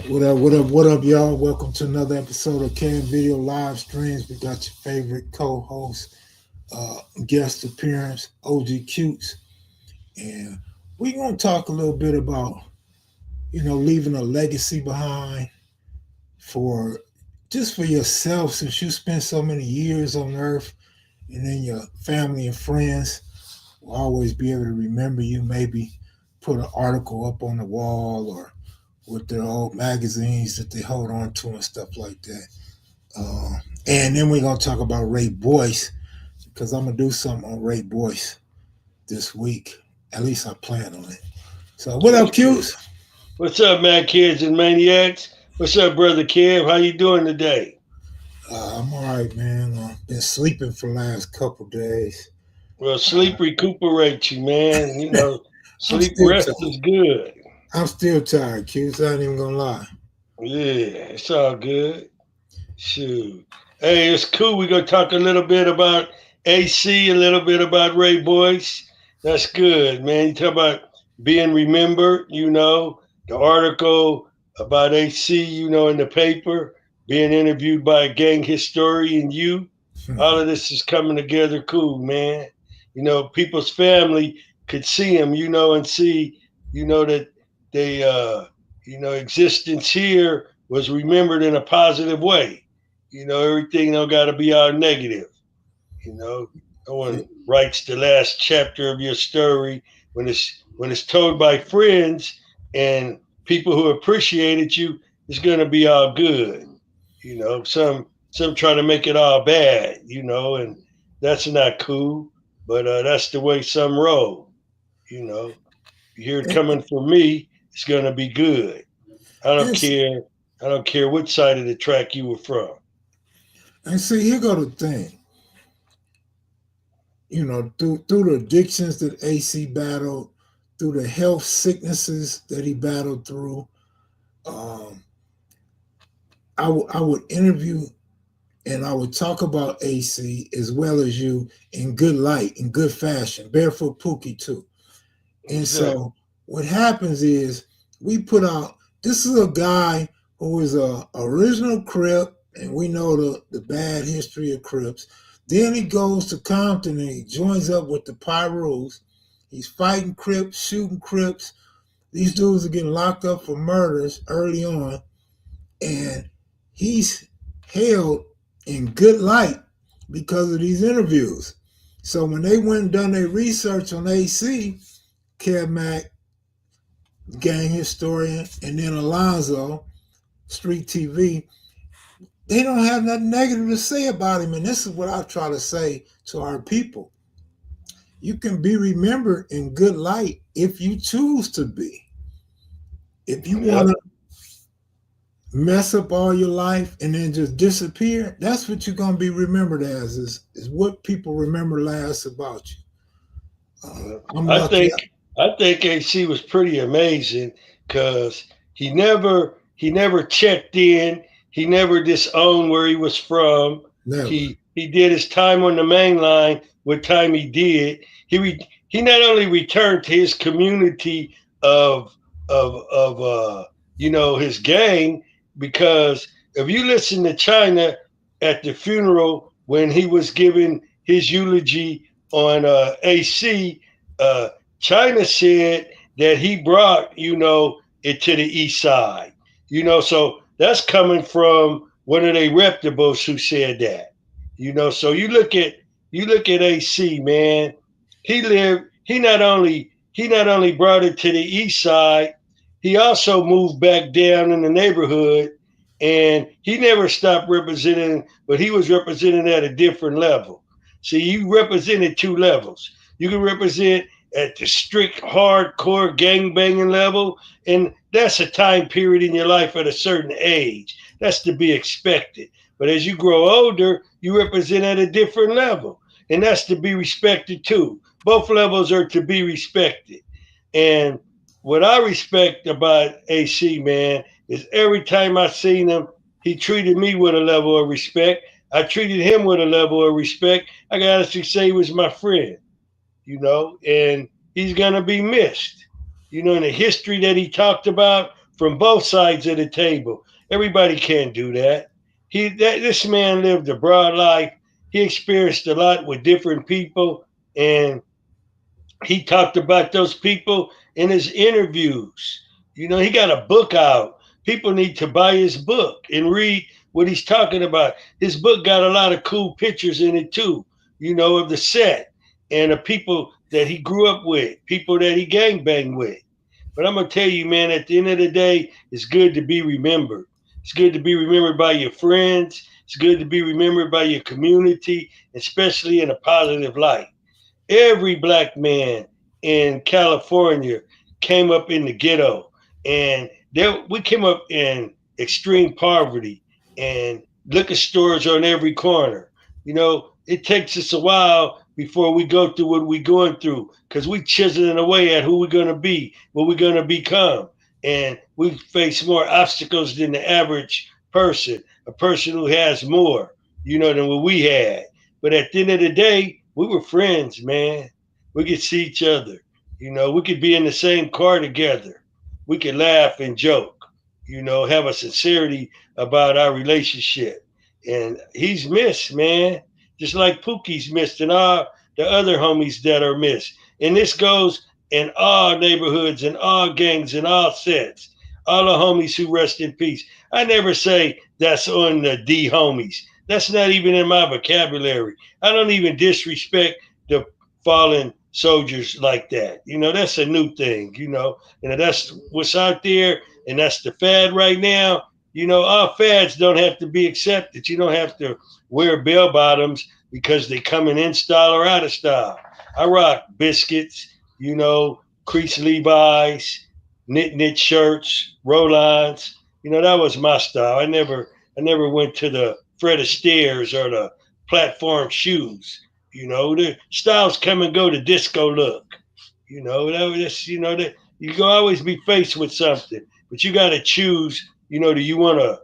What up, y'all? Welcome to another episode of Can Video Live Streams. We got your favorite co-host, guest appearance, OG Cutes, and we're gonna talk a little bit about, leaving a legacy behind for just for yourself, since you spent so many years on Earth, and then your family and friends will always be able to remember you. Maybe put an article up on the wall or with their old magazines that they hold on to and stuff like that. Uh, and then we're gonna talk about Rhea Boyce because I'm gonna do something on Rhea Boyce this week. At least I plan on it. So what up, Q's? What's up, mad kids and maniacs? What's up, brother Kev? How you doing today? I'm all right, man. Been sleeping for the last couple days. Well, Uh, sleep recuperates you, man. I'm Sleep still rest tired. is good. I'm still tired, Q's. I ain't even gonna lie. Yeah, it's all good. Shoot. Hey, it's cool. We're going to talk a little bit about AC, a little bit about Rhea Boyce. That's good, man. You talk about being remembered, the article about AC, in the paper, being interviewed by a gang historian, all of this is coming together cool, man. People's family could see him, and see, that they, existence here was remembered in a positive way. Everything don't got to be all negative. No one writes the last chapter of your story when it's told by friends and people who appreciated you. It's gonna be all good. Some try to make it all bad. And that's not cool. But that's the way some roll. You know, you hear it and, coming from me. It's gonna be good. I don't and, care. I don't care which side of the track you were from. and see, here go the thing. Through the addictions that AC battled, through the health sicknesses that he battled through, um, I would interview and I would talk about AC as well as you in good light, in good fashion, barefoot Pookie too. And Exactly. so what happens is we put out, this is a guy who is a original Crip, and we know the bad history of Crips. Then he goes to Compton and he joins up with the Pyros. He's fighting Crips, shooting Crips. These dudes are getting locked up for murders early on, and he's held in good light because of these interviews. So when they went and done their research on AC, Kev Mac, gang historian, and then Alonzo, street TV, they don't have nothing negative to say about him. And this is what I try to say to our people. You can be remembered in good light if you choose to be. If you want Yep. to mess up all your life and then just disappear, that's what you're going to be remembered as, is what people remember last about you. I'm I lucky. think I think AC was pretty amazing because he never checked in. He never disowned where he was from. Never. He did his time on the main line. What time he did, he not only returned to his community of his gang, because if you listen to China at the funeral when he was giving his eulogy on AC, uh, China said that he brought, it to the east side. So that's coming from one of their reputables who said that. So you look at AC, man. He not only brought it to the east side, he also moved back down in the neighborhood, and he never stopped representing, but he was representing at a different level. See, you represented two levels. You can represent at the strict hardcore gang banging level, and that's a time period in your life at a certain age. That's to be expected. But as you grow older, you represent at a different level, and that's to be respected too. Both levels are to be respected. And what I respect about AC, man, is every time I seen him, he treated me with a level of respect. I treated him with a level of respect. I can honestly say he was my friend, and he's gonna be missed. In the history that he talked about from both sides of the table. Everybody can't do that. This man lived a broad life. He experienced a lot with different people, and he talked about those people in his interviews. He got a book out. People need to buy his book and read what he's talking about. His book got a lot of cool pictures in it too, of the set and the people that he grew up with, people that he gangbanged with. But I'm gonna tell you, man, at the end of the day, it's good to be remembered. It's good to be remembered by your friends. It's good to be remembered by your community, especially in a positive light. Every black man in California came up in the ghetto, and we came up in extreme poverty, and liquor stores on every corner. It takes us a while before we go through what we're going through because we chiseling away at who we're going to be, what we're going to become. And we face more obstacles than the average person, a person who has more, than what we had. But at the end of the day, we were friends, man. We could see each other. We could be in the same car together. We could laugh and joke, have a sincerity about our relationship. And he's missed, man. Just like Pookie's missed and all the other homies that are missed. And this goes in all neighborhoods and all gangs and all sets. All the homies who rest in peace. I never say that's on the D homies. That's not even in my vocabulary. I don't even disrespect the fallen soldiers like that. That's a new thing, and that's what's out there, and that's the fad right now. All fads don't have to be accepted. You don't have to wear bell bottoms because they come in style or out of style. I rock biscuits, crease Levi's, knit shirts, roll-ons. That was my style. I never went to the Fred Astaire's or the platform shoes. The styles come and go. The disco look. That you can always be faced with something, but you got to choose. Do you want to,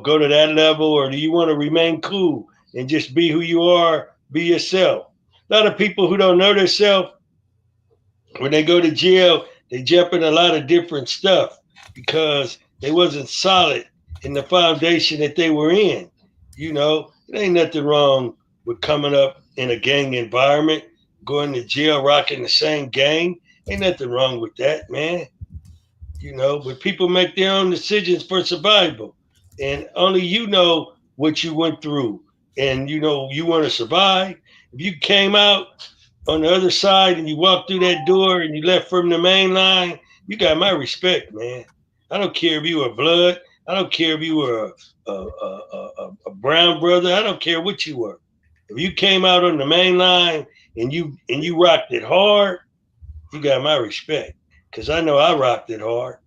go to that level, or do you want to remain cool and just be who you are, be yourself? A lot of people who don't know themselves, when they go to jail, they jump in a lot of different stuff because they wasn't solid in the foundation that they were in. It ain't nothing wrong with coming up in a gang environment, going to jail, rocking the same gang. Ain't nothing wrong with that, man. But people make their own decisions for survival. And only you know what you went through. And you want to survive. If you came out on the other side and you walked through that door and you left from the main line, you got my respect, man. I don't care if you were blood. I don't care if you were a brown brother. I don't care what you were. If you came out on the main line and you rocked it hard, you got my respect. Cause I know I rocked it hard.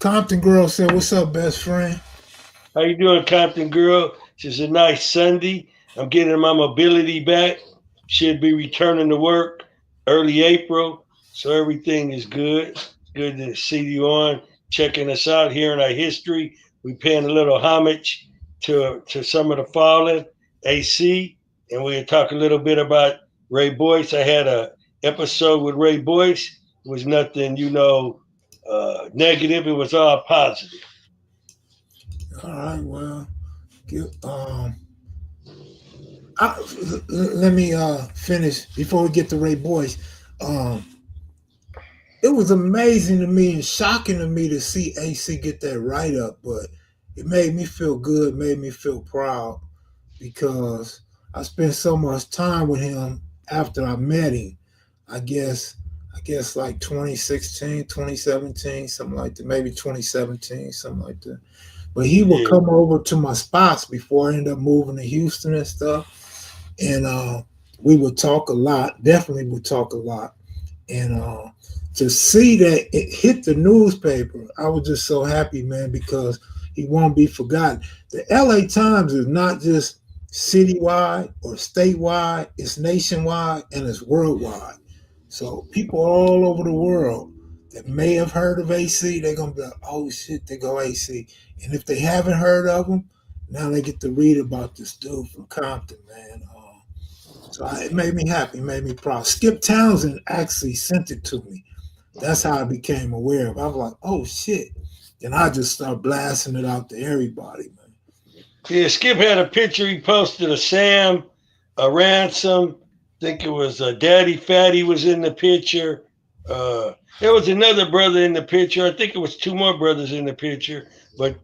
Compton Girl said, "What's up, best friend?" How you doing, Compton Girl? It's a nice Sunday. I'm getting my mobility back. Should be returning to work early April. So everything is good. It's good to see you on, checking us out, hearing our history. We paying a little homage to some of the fallen, AC, and we'll talk a little bit about Rhea Boyce. I had a episode with Rhea Boyce. It was nothing, negative. It was all positive. All right, well, let me finish before we get to Rhea Boyce. It was amazing to me and shocking to me to see AC get that write up, but it made me feel good, made me feel proud because I spent so much time with him after I met him. I guess like 2016, 2017, something like that, maybe 2017, something like that. But he would come over to my spots before I ended up moving to Houston and stuff. And we would talk a lot, definitely would talk a lot. And to see that it hit the newspaper, I was just so happy, man, because he won't be forgotten. The LA Times is not just citywide or statewide, it's nationwide and it's worldwide. So people all over the world that may have heard of AC, they're going to be like, oh shit, they go AC. And if they haven't heard of him, now they get to read about this dude from Compton, man. So it made me happy, made me proud. Skip Townsend actually sent it to me. That's how I became aware of it. I was like, oh shit. And I just start blasting it out to everybody, man. Yeah, Skip had a picture he posted of Sam, a Ransom. I think it was Daddy Fatty was in the picture. There was another brother in the picture. I think it was two more brothers in the picture. But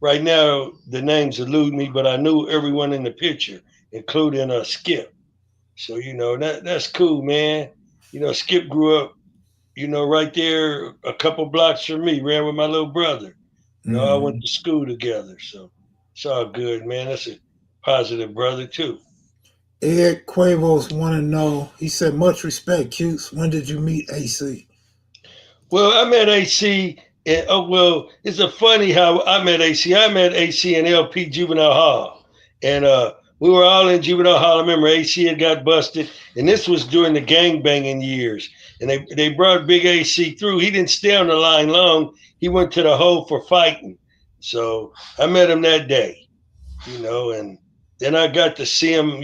right now, the names elude me, but I knew everyone in the picture, including Skip. So, that's cool, man. Skip grew up, right there a couple blocks from me, ran with my little brother. I went Mm-hmm. to school together, so it's all good, man. That's a positive brother too. Ed Quavos want to know. He said, "Much respect, Cutes. When did you meet AC?" Well, I met AC, and it's a funny how I met AC. I met AC in LP Juvenile Hall, and we were all in Juvenile Hall. I remember AC had got busted, and this was during the gang banging years. And they brought Big AC through. He didn't stay on the line long. He went to the hole for fighting. So I met him that day. And then I got to see him,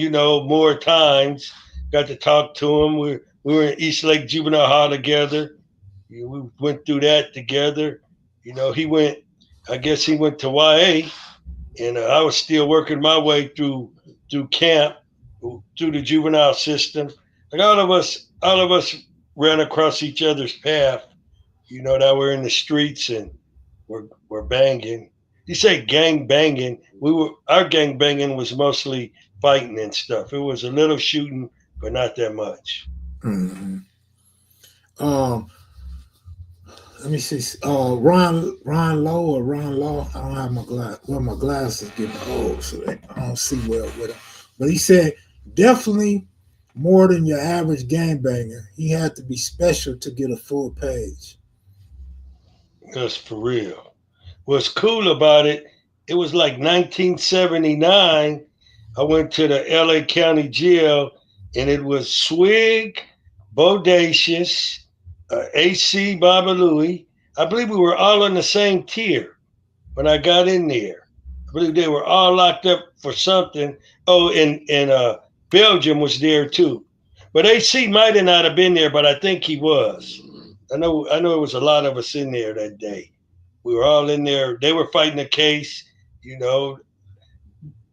more times. Got to talk to him. We were in East Lake Juvenile Hall together. We went through that together. He went. I guess he went to YA, and I was still working my way through camp, through the juvenile system. Like all of us ran across each other's path. That we're in the streets and we're banging. You say gang banging. Our gang banging was mostly fighting and stuff. It was a little shooting, but not that much. Mm-hmm. Um, Let me see. Ron Low or Ron Law. I don't have my glass. Well, my glasses getting old, so I don't see well with him. But he said definitely more than your average gangbanger. He had to be special to get a full page. That's for real. What's cool about it? It was like 1979. I went to the LA County Jail, and it was Swig, Bodacious, AC Baba Louie. I believe we were all on the same tier when I got in there. I believe they were all locked up for something. Oh, and Belgium was there too. But AC might have not have been there, but I think he was. I know it was a lot of us in there that day. We were all in there. They were fighting a case, you know.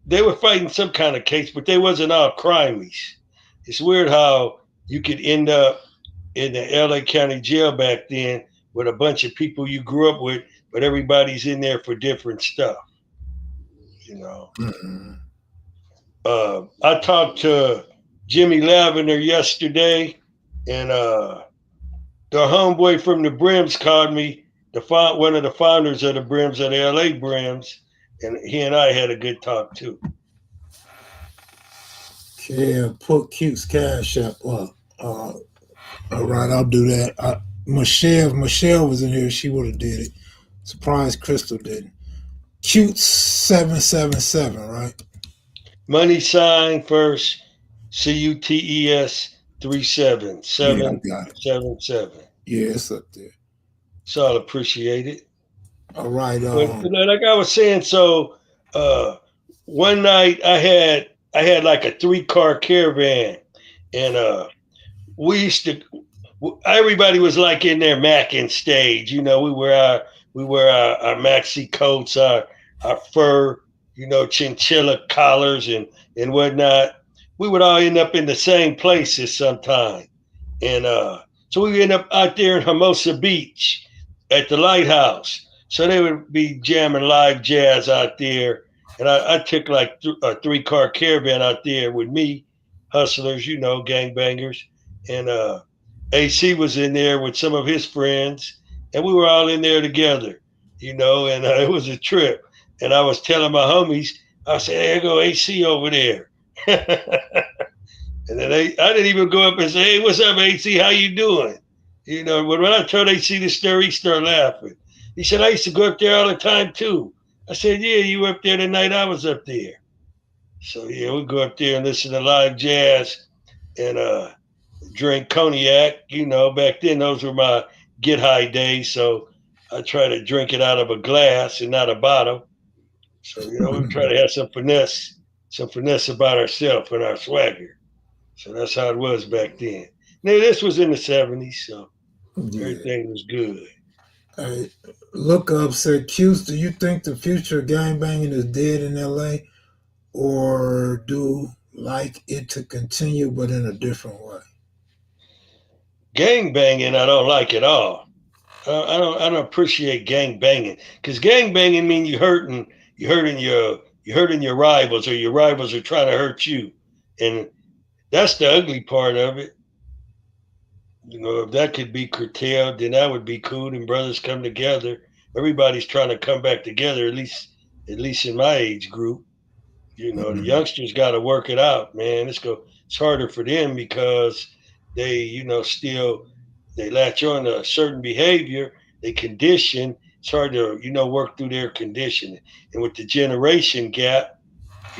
They were fighting some kind of case, but they wasn't all crimies. It's weird how you could end up in the LA County Jail back then with a bunch of people you grew up with, but everybody's in there for different stuff, you know. Mm-hmm. I talked to Jimmy Lavender yesterday, and the homeboy from the Brims called me, one of the founders of the Brims, of the LA Brims, and he and I had a good talk too. Yeah, put Cute's cash up. All right, I'll do that. If Michelle was in here, she would have did it. Surprised Crystal didn't. Cute 777, right? Money sign first, CUTES three seven Yeah, I seven got it. seven seven. Yeah, it's up there. So I'll appreciate it. All right. But like I was saying, so uh, one night I had like a 3-car caravan, and we used to everybody was like in their macking stage. We wear our maxi coats, our fur, chinchilla collars and whatnot. We would all end up in the same places sometime, and so we end up out there in Hermosa Beach at the lighthouse. So they would be jamming live jazz out there, and I took like a 3-car caravan out there with me, hustlers, gangbangers, and AC was in there with some of his friends, and we were all in there together, and it was a trip. And I was telling my homies, I said, "Hey, there go AC over there." And then I didn't even go up and say, "Hey, what's up, AC? How you doing?" But when I told AC the story, he started laughing. He said, "I used to go up there all the time too." I said, "Yeah, you were up there the night I was up there." So yeah, we go up there and listen to live jazz and drink cognac. Back then those were my get high days. So I try to drink it out of a glass and not a bottle. So we try to have some finesse about ourselves and our swagger. So that's how it was back then. Now this was in the '70s. So Yeah. Everything was good. Hey, look up said, Q's, do you think the future of gangbanging is dead in LA or do like it to continue but in a different way? Gang banging, I don't like at all. I don't appreciate gang banging because gang banging mean you hurting your rivals or your rivals are trying to hurt you, and that's the ugly part of it. If that could be curtailed, then that would be cool. And brothers come together. Everybody's trying to come back together. At least in my age group. The Mhm. youngsters got to work it out, man. It's harder for them because they, still they latch on to a certain behavior, they condition. It's hard to, work through their conditioning. And with the generation gap,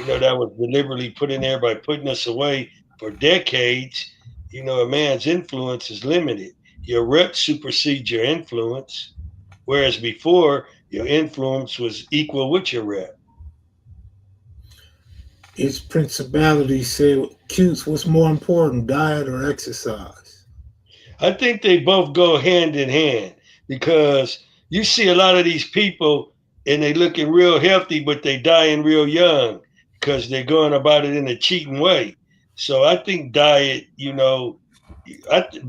that was deliberately put in there by putting us away for decades. A man's influence is limited. Your rep supersedes your influence, whereas before your influence was equal with your rep. Its principality said, Q's, what's more important, diet or exercise? I think they both go hand in hand because you see a lot of these people and they looking real healthy, but they dying real young because they're going about it in a cheating way. So I think diet,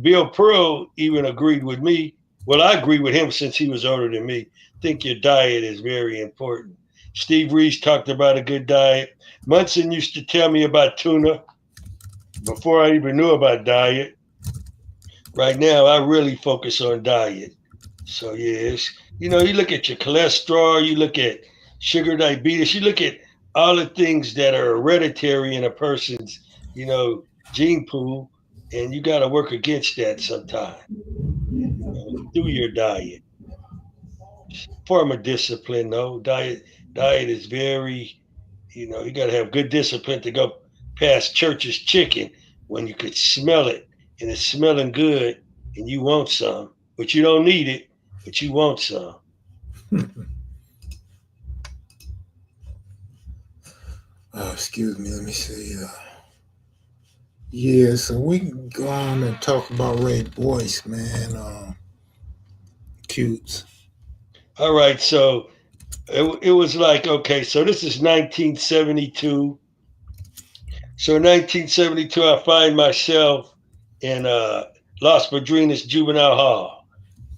Bill Pearl even agreed with me. Well, I agree with him since he was older than me. I think your diet is very important. Steve Reese talked about a good diet. Munson used to tell me about tuna before I even knew about diet. Right now, I really focus on diet. So yes, you look at your cholesterol, you look at sugar diabetes, you look at all the things that are hereditary in a person's, gene pool, and you got to work against that sometime, through your diet. Form of discipline, though. Diet is very, you got to have good discipline to go past church's chicken when you could smell it and it's smelling good and you want some, but you don't need it, but you want some. Excuse me, let me see. Yeah, so we can go on and talk about Ray Boyce, man. Cutes. All right, so it was like, okay, so this is 1972. So in 1972, I find myself in Las Padrinas Juvenile Hall.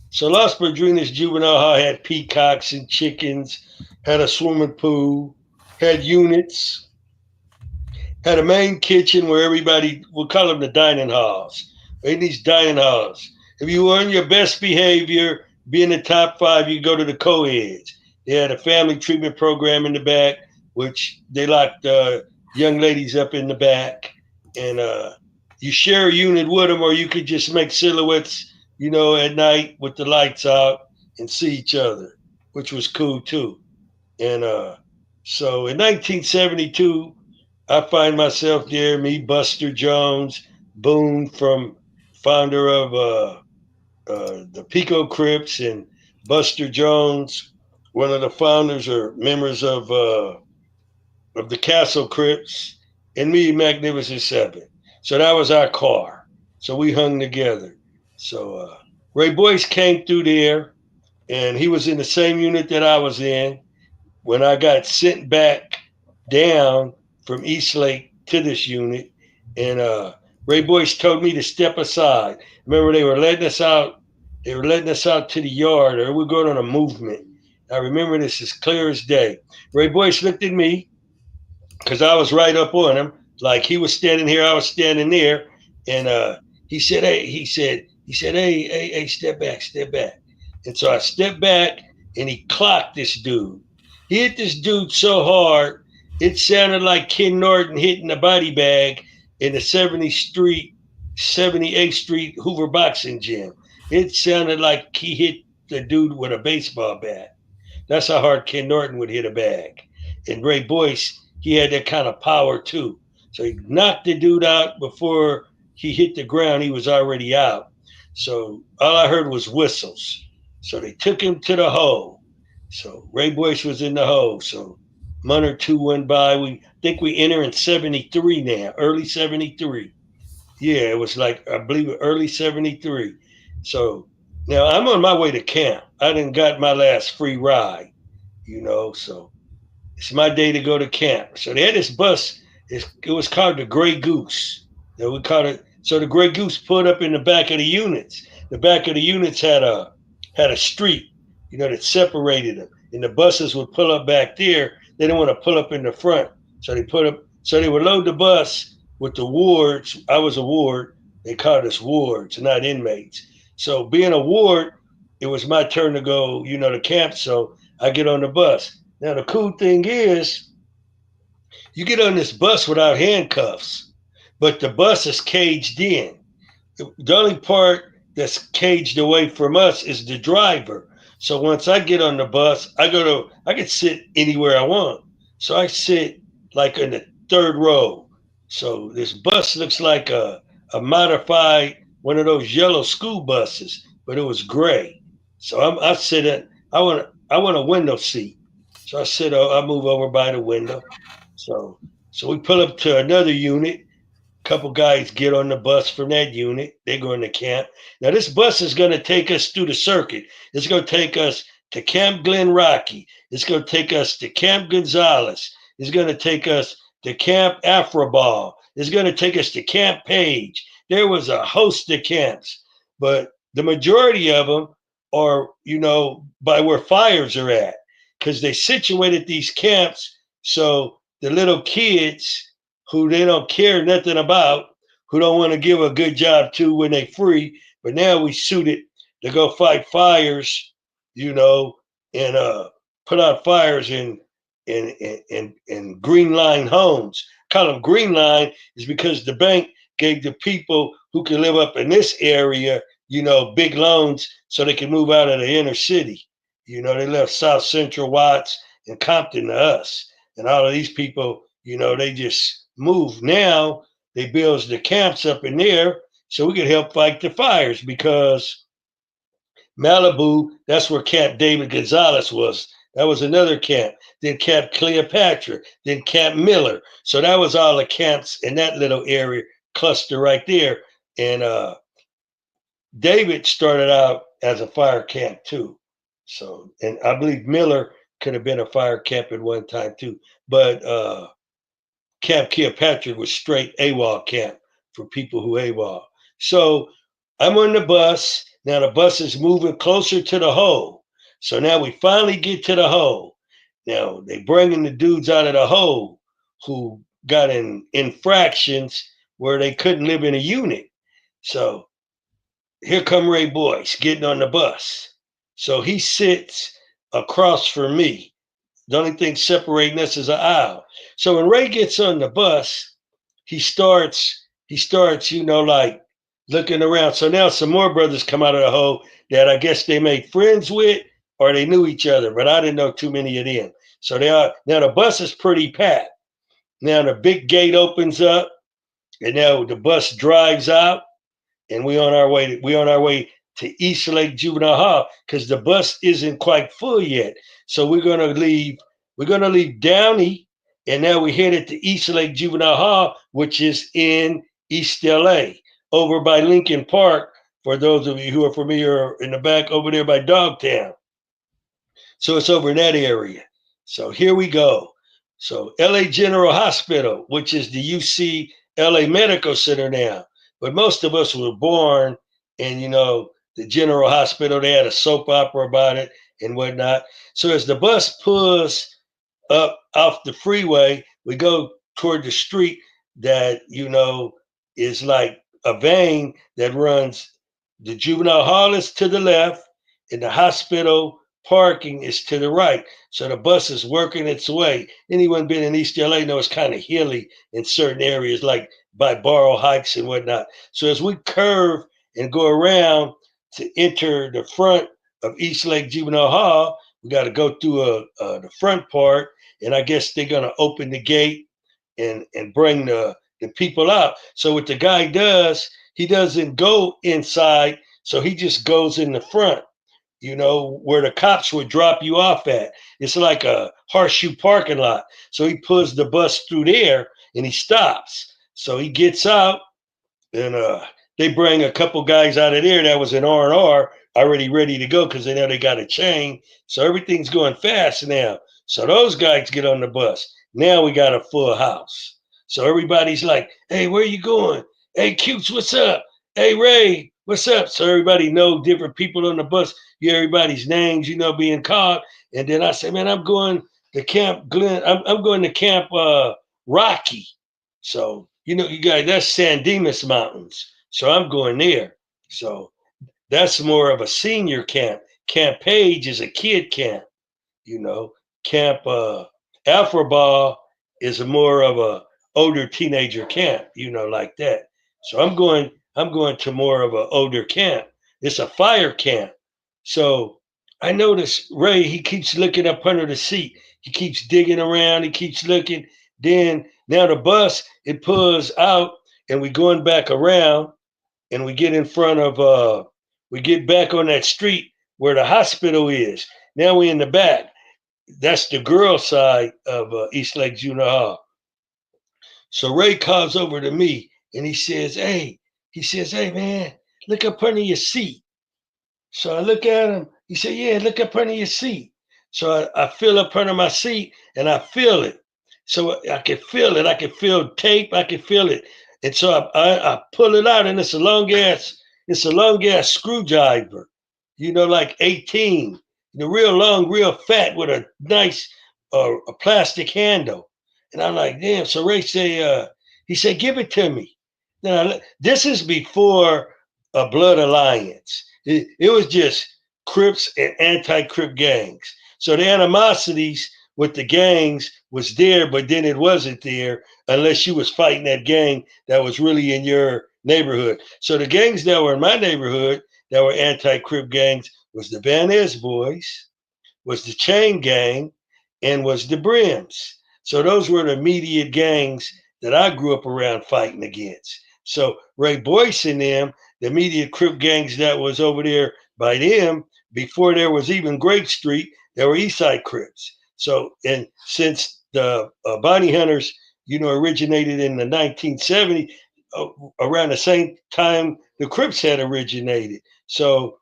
So Las Padrinas Juvenile Hall had peacocks and chickens, had a swimming pool, had units, had a main kitchen where everybody, we'll call them the dining halls. In these dining halls, if you were in your best behavior, be in the top five, you go to the co-eds. They had a family treatment program in the back, which they locked young ladies up in the back. And you share a unit with them, or you could just make silhouettes, at night with the lights out and see each other, which was cool too. And so in 1972, I find myself there, me, Buster Jones, Boone from founder of the Pico Crips, and Buster Jones, one of the founders or members of the Castle Crips, and me, Magnificent Seven. So that was our car. So we hung together. So Ray Boyce came through there, and he was in the same unit that I was in when I got sent back down from East Lake to this unit, and Ray Boyce told me to step aside. Remember, they were letting us out. They were letting us out to the yard, or we were going on a movement. I remember this as clear as day. Ray Boyce looked at me because I was right up on him, like he was standing here, I was standing there, and he said, "Hey," he said, "Hey, step back, step back." And so I stepped back, and he clocked this dude. He hit this dude so hard, it sounded like Ken Norton hitting a body bag in the 70th Street, 78th Street Hoover Boxing Gym. It sounded like he hit the dude with a baseball bat. That's how hard Ken Norton would hit a bag. And Ray Boyce, he had that kind of power too. So he knocked the dude out before he hit the ground. He was already out. So all I heard was whistles. So they took him to the hole. So Ray Boyce was in the hole. So a month or two went by. We think we enter in 73 now, early 73. Yeah, it was like, I believe, early 73. So Now I'm on my way to camp. I done got my last free ride, so it's my day to go to camp. So they had this bus. It was called the Gray Goose. We called it. So the Gray Goose pulled up in the back of the units. The back of the units had a street, that separated them, and the buses would pull up back there. They didn't want to pull up in the front, so they put up. So they would load the bus with the wards. I was a ward. They called us wards, not inmates. So being a ward, it was my turn to go, to camp. So I get on the bus. Now the cool thing is, you get on this bus without handcuffs, but the bus is caged in. The only part that's caged away from us is the driver. So once I get on the bus, I can sit anywhere I want. So I sit like in the third row. So this bus looks like a modified one of those yellow school buses, but it was gray. So I sit in. I want a window seat. So I move over by the window. So so we pull up to another unit. Couple guys get on the bus from that unit. They go into camp. Now this bus is going to take us through the circuit. It's going to take us to Camp Glen Rocky. It's going to take us to Camp Gonzales. It's going to take us to Camp Afroball. It's going to take us to Camp Page. There was a host of camps, but the majority of them are, by where fires are at, because they situated these camps so the little kids who they don't care nothing about, who don't want to give a good job to when they free. But now we suited to go fight fires, you know, and put out fires in green line homes. Call them green line is because the bank gave the people who can live up in this area, big loans so they can move out of the inner city. They left South Central Watts and Compton to us. And all of these people, they just moved. Now they build the camps up in there so we could help fight the fires because Malibu, that's where Camp David Gonzalez was. That was another camp. Then Camp Cleopatra, then Camp Miller. So that was all the camps in that little area cluster right there. And David started out as a fire camp too. So, and I believe Miller could have been a fire camp at one time too. But Camp Cleopatra was straight AWOL camp for people who AWOL. So I'm on the bus. Now the bus is moving closer to the hole. So now we finally get to the hole. Now they bringing the dudes out of the hole who got in infractions where they couldn't live in a unit. So here come Rhea Boyce getting on the bus. So he sits across from me. The only thing separating us is an aisle. So when Ray gets on the bus, he starts, like looking around. So now some more brothers come out of the hole that I guess they made friends with or they knew each other, but I didn't know too many of them. So they are now the bus is pretty packed. Now the big gate opens up, and now the bus drives out, and we on our way to East Lake Juvenile Hall because the bus isn't quite full yet. So we're gonna leave Downey, and now we're headed to East Lake Juvenile Hall, which is in East LA, over by Lincoln Park. For those of you who are familiar, in the back over there by Dogtown. So it's over in that area. So here we go. So LA General Hospital, which is the UC LA Medical Center now. But most of us were born in, the General Hospital. They had a soap opera about it and whatnot. So as the bus pulls up off the freeway, we go toward the street that, is like a vein that runs. The juvenile hall is to the left and the hospital parking is to the right. So the bus is working its way. Anyone been in East LA knows it's kind of hilly in certain areas, like by Barrow Heights and whatnot. So as we curve and go around to enter the front of East Lake Juvenile Hall, we got to go through the front part, and I guess they're gonna open the gate and bring the people out. So what the guy does, he doesn't go inside, so he just goes in the front, where the cops would drop you off at. It's like a horseshoe parking lot. So he pulls the bus through there and he stops. So he gets out and they bring a couple guys out of there that was in R&R already ready to go because they know they got a chain. So everything's going fast now. So those guys get on the bus. Now we got a full house. So everybody's like, hey, where you going? Hey, Cutes, what's up? Hey, Ray, what's up? So everybody know different people on the bus. You hear everybody's names, being called. And then I say, man, I'm going to Camp Glen. I'm going to Camp Rocky. So, you guys, that's San Dimas Mountains. So I'm going there. So that's more of a senior camp. Camp Page is a kid camp, you know. Camp Alpha Ball is a more of a older teenager camp, like that. So I'm going to more of an older camp. It's a fire camp. So I notice Ray, he keeps looking up under the seat. He keeps digging around, he keeps looking. Then now the bus, it pulls out and we going back around and we get in front of we get back on that street where the hospital is. Now we in the back. That's the girl side of East Lake Juvenile Hall. So Ray calls over to me and he says, hey man, look up under your seat. So I look at him. He said, yeah, look up under your seat. So I feel up under my seat and I feel it. So I can feel it. I can feel tape. I can feel it. And so I pull it out and it's a long ass screwdriver, like 18, real long, real fat with a nice a plastic handle. And I'm like, damn. So Ray he said, give it to me. Now, this is before a blood alliance. It was just Crips and anti-Crip gangs. So the animosities with the gangs was there, but then it wasn't there unless you was fighting that gang that was really in your neighborhood. So the gangs that were in my neighborhood that were anti-Crip gangs was the Van Ness Boys, was the Chain Gang, and was the Brims. So those were the immediate gangs that I grew up around fighting against. So Rhea Boyce and them, the immediate Crip gangs that was over there by them, before there was even Grape Street, there were Eastside Crips. So, and since the bounty hunters, originated in the 1970s, around the same time the Crips had originated. So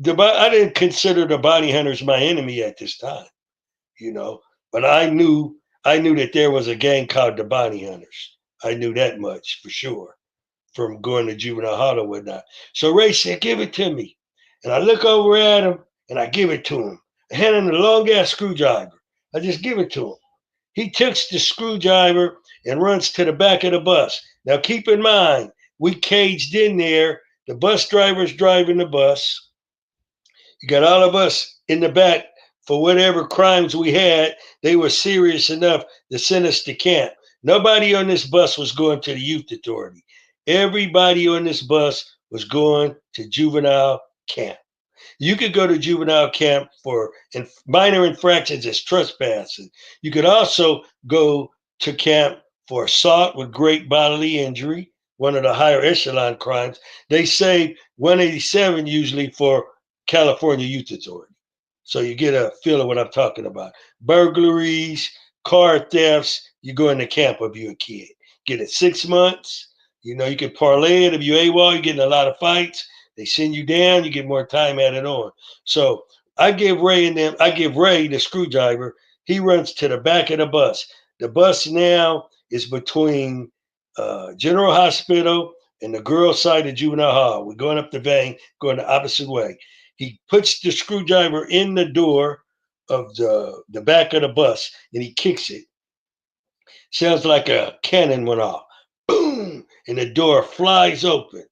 I didn't consider the bounty hunters my enemy at this time, but I knew that there was a gang called the Bounty Hunters. I knew that much for sure from going to Juvenile Hall and whatnot. So Ray said, give it to me. And I look over at him and I give it to him. I hand him the long ass screwdriver. I just give it to him. He takes the screwdriver and runs to the back of the bus. Now keep in mind, we caged in there. The bus driver's driving the bus. You got all of us in the back for whatever crimes we had. They were serious enough to send us to camp. Nobody on this bus was going to the youth authority. Everybody on this bus was going to juvenile camp. You could go to juvenile camp for minor infractions as trespassing. You could also go to camp for assault with great bodily injury, one of the higher echelon crimes. They say 187 usually for California Youth Authority. So you get a feel of what I'm talking about. Burglaries, car thefts, you go into camp if you're a kid. Get it 6 months. You can parlay it if you're AWOL, you're getting a lot of fights. They send you down, you get more time added on. So I give Ray the screwdriver. He runs to the back of the bus. The bus now is between General Hospital and the girls' side of Juvenile Hall. We're going up the vein, going the opposite way. He puts the screwdriver in the door of the back of the bus and he kicks it. Sounds like a cannon went off. Boom! And the door flies open.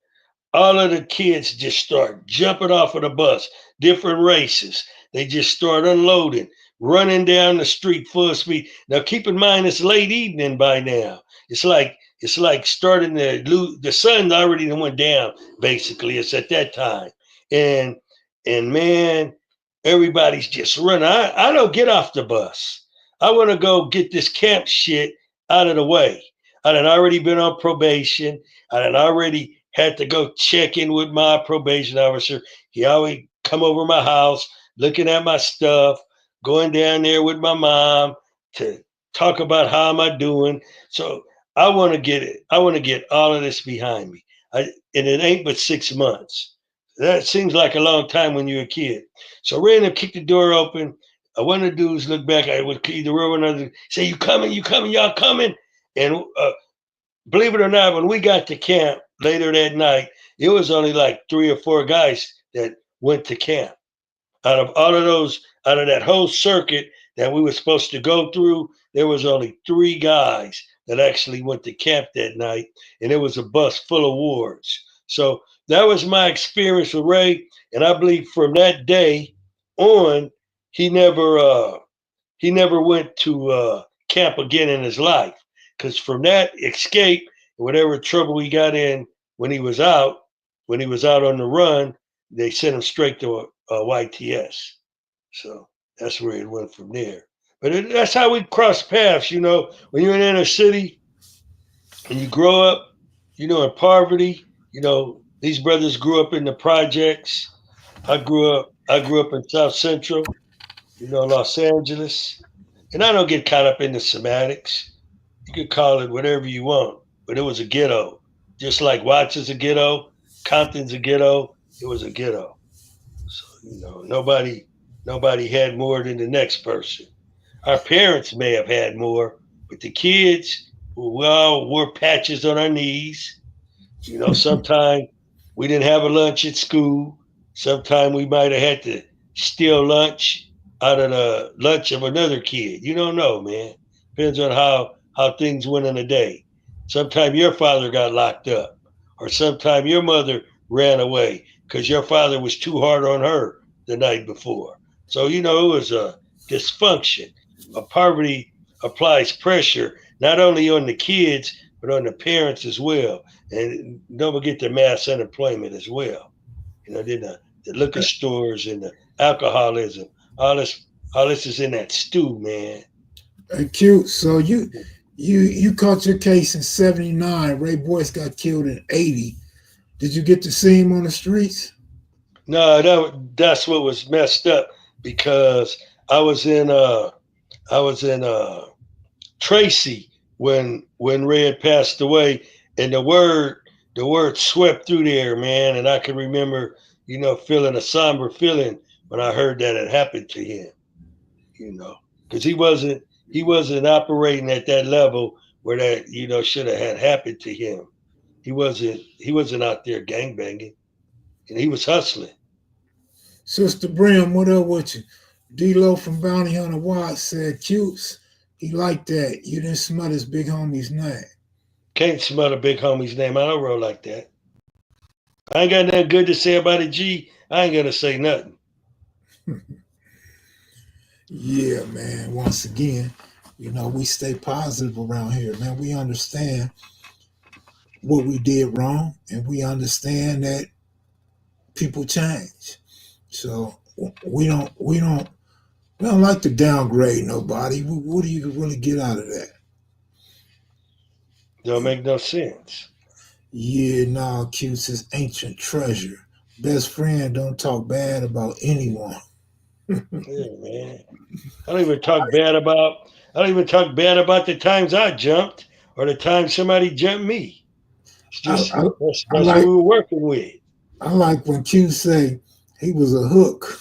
All of the kids just start jumping off of the bus, different races. They just start unloading, running down the street full speed. Now, keep in mind, it's late evening by now. It's like starting the sun already went down. Basically, it's at that time, and man, everybody's just running. I don't get off the bus. I want to go get this camp shit out of the way. I had already been on probation. I had already had to go check in with my probation officer. He always come over my house, looking at my stuff, going down there with my mom to talk about how am I doing. So I want to get it. I want to get all of this behind me. And it ain't but 6 months. That seems like a long time when you're a kid. So I ran and kicked the door open. One of the dudes looked back. I would either roll another, say, "You coming? You coming? Y'all coming?" And believe it or not, when we got to camp later that night, it was only like 3 or 4 guys that went to camp. Out of all of those, out of that whole circuit that we were supposed to go through, there was only 3 guys that actually went to camp that night, and it was a bus full of wards. So that was my experience with Ray, and I believe from that day on, he never he never went to camp again in his life. Because from that escape, whatever trouble he got in when he was out, when he was out on the run, they sent him straight to YTS. So that's where it went from there. But that's how we cross paths. When you're in inner city and you grow up, in poverty. These brothers grew up in the projects. I grew up in South Central, Los Angeles, and I don't get caught up in the semantics. You could call it whatever you want, but it was a ghetto. Just like Watts is a ghetto, Compton's a ghetto. It was a ghetto. So nobody had more than the next person. Our parents may have had more, but the kids, we all wore patches on our knees. Sometimes we didn't have a lunch at school. Sometimes we might have had to steal lunch out of the lunch of another kid. You don't know, man. Depends on how things went in a day. Sometimes your father got locked up, or sometimes your mother ran away because your father was too hard on her the night before. So it was a dysfunction. A poverty applies pressure not only on the kids but on the parents as well. And don't forget the mass unemployment as well. Then the liquor stores and the alcoholism. All this is in that stew, man. Cute. So you caught your case in '79. Ray Boyce got killed in '80. Did you get to see him on the streets? No, that's what was messed up because I was in Tracy when Ray had passed away, and the word swept through there, man. And I can remember, feeling a somber feeling when I heard that had happened to him. Because he wasn't operating at that level where that should have had happened to him. He wasn't out there gangbanging, and he was hustling. Sister Brim, what up with you? D-Lo from Bounty Hunter Watts said, Cutes, he liked that. You didn't smell his big homie's name. Can't smell a big homie's name. I don't roll like that. I ain't got nothing good to say about a G. I ain't gonna say nothing. Yeah, man. Once again, we stay positive around here, man. We understand what we did wrong, and we understand that people change. So we don't like to downgrade nobody. What do you really get out of that? Don't make no sense. Yeah, no, Cutes is ancient treasure. Best friend don't talk bad about anyone. Yeah, man. I don't even talk bad about. I don't even talk bad about the times I jumped or the time somebody jumped me. It's I, just I, I that's like who we're working with. I like when Q say he was a hook.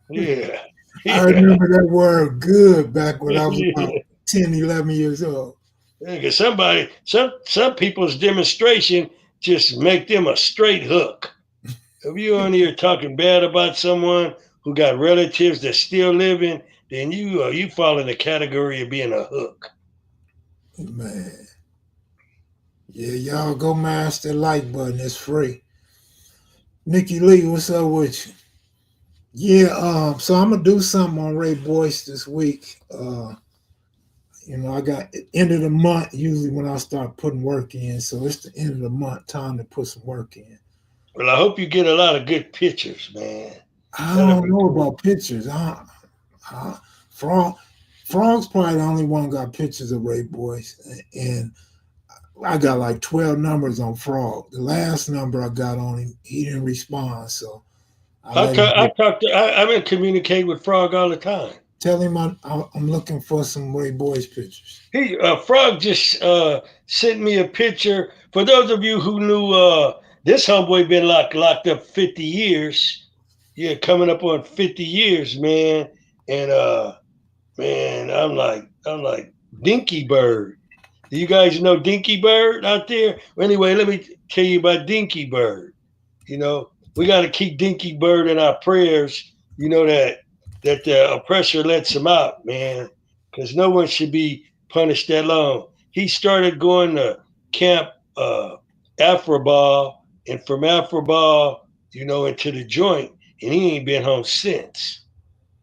Yeah, I yeah, remember that word good back when I was about yeah. 10, 11 years old. Because some people's demonstration just make them a straight hook. If you on here talking bad about someone who got relatives that's still living, then you fall in the category of being a hook. Man. Yeah, y'all go mash that like button. It's free. Nikki Lee, what's up with you? Yeah, so I'm gonna do something on Ray Boyce this week. I got end of the month usually when I start putting work in. So it's the end of the month, time to put some work in. Well, I hope you get a lot of good pictures, man. I That'll don't be know cool. about pictures. I, Frog, Frog's probably the only one got pictures of Ray Boyce, and I got like 12 numbers on Frog. The last number I got on him, he didn't respond, so I I let him talk, I go. talk to, I'm in communicate with Frog all the time. Tell him I'm looking for some Ray Boyce pictures. Frog just sent me a picture. For those of you who knew This homeboy been locked up 50 years. Yeah, coming up on 50 years, man. And man, I'm like Dinky Bird. Do you guys know Dinky Bird out there? Well, anyway, let me tell you about Dinky Bird. We got to keep Dinky Bird in our prayers. That the oppressor lets him out, man, because no one should be punished that long. He started going to camp Afroball, and from Afroball, into the joint, and he ain't been home since.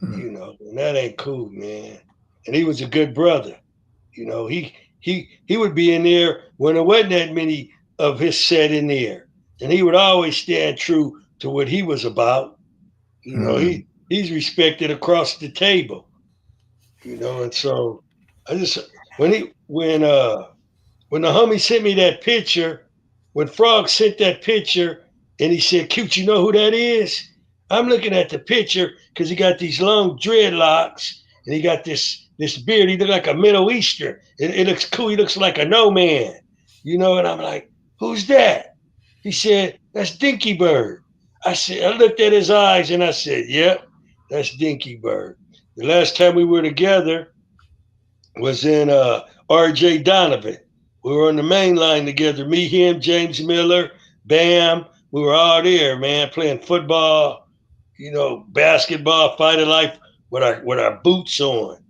And that ain't cool, man. And he was a good brother. He would be in there when there wasn't that many of his set in there, and he would always stand true to what he was about. He's respected across the table. And so I just when the homie sent me that picture, when Frog sent that picture, and he said, "Cute, you know who that is?" I'm looking at the picture because he got these long dreadlocks and he got this beard. He looked like a Middle Eastern. It looks cool. He looks like a no man, And I'm like, "Who's that?" He said, "That's Dinky Bird." I looked at his eyes and I said, "Yep, that's Dinky Bird." The last time we were together was in R.J. Donovan. We were on the main line together. Me, him, James Miller, Bam. We were all there, man, playing football, basketball, fight of life with our boots on.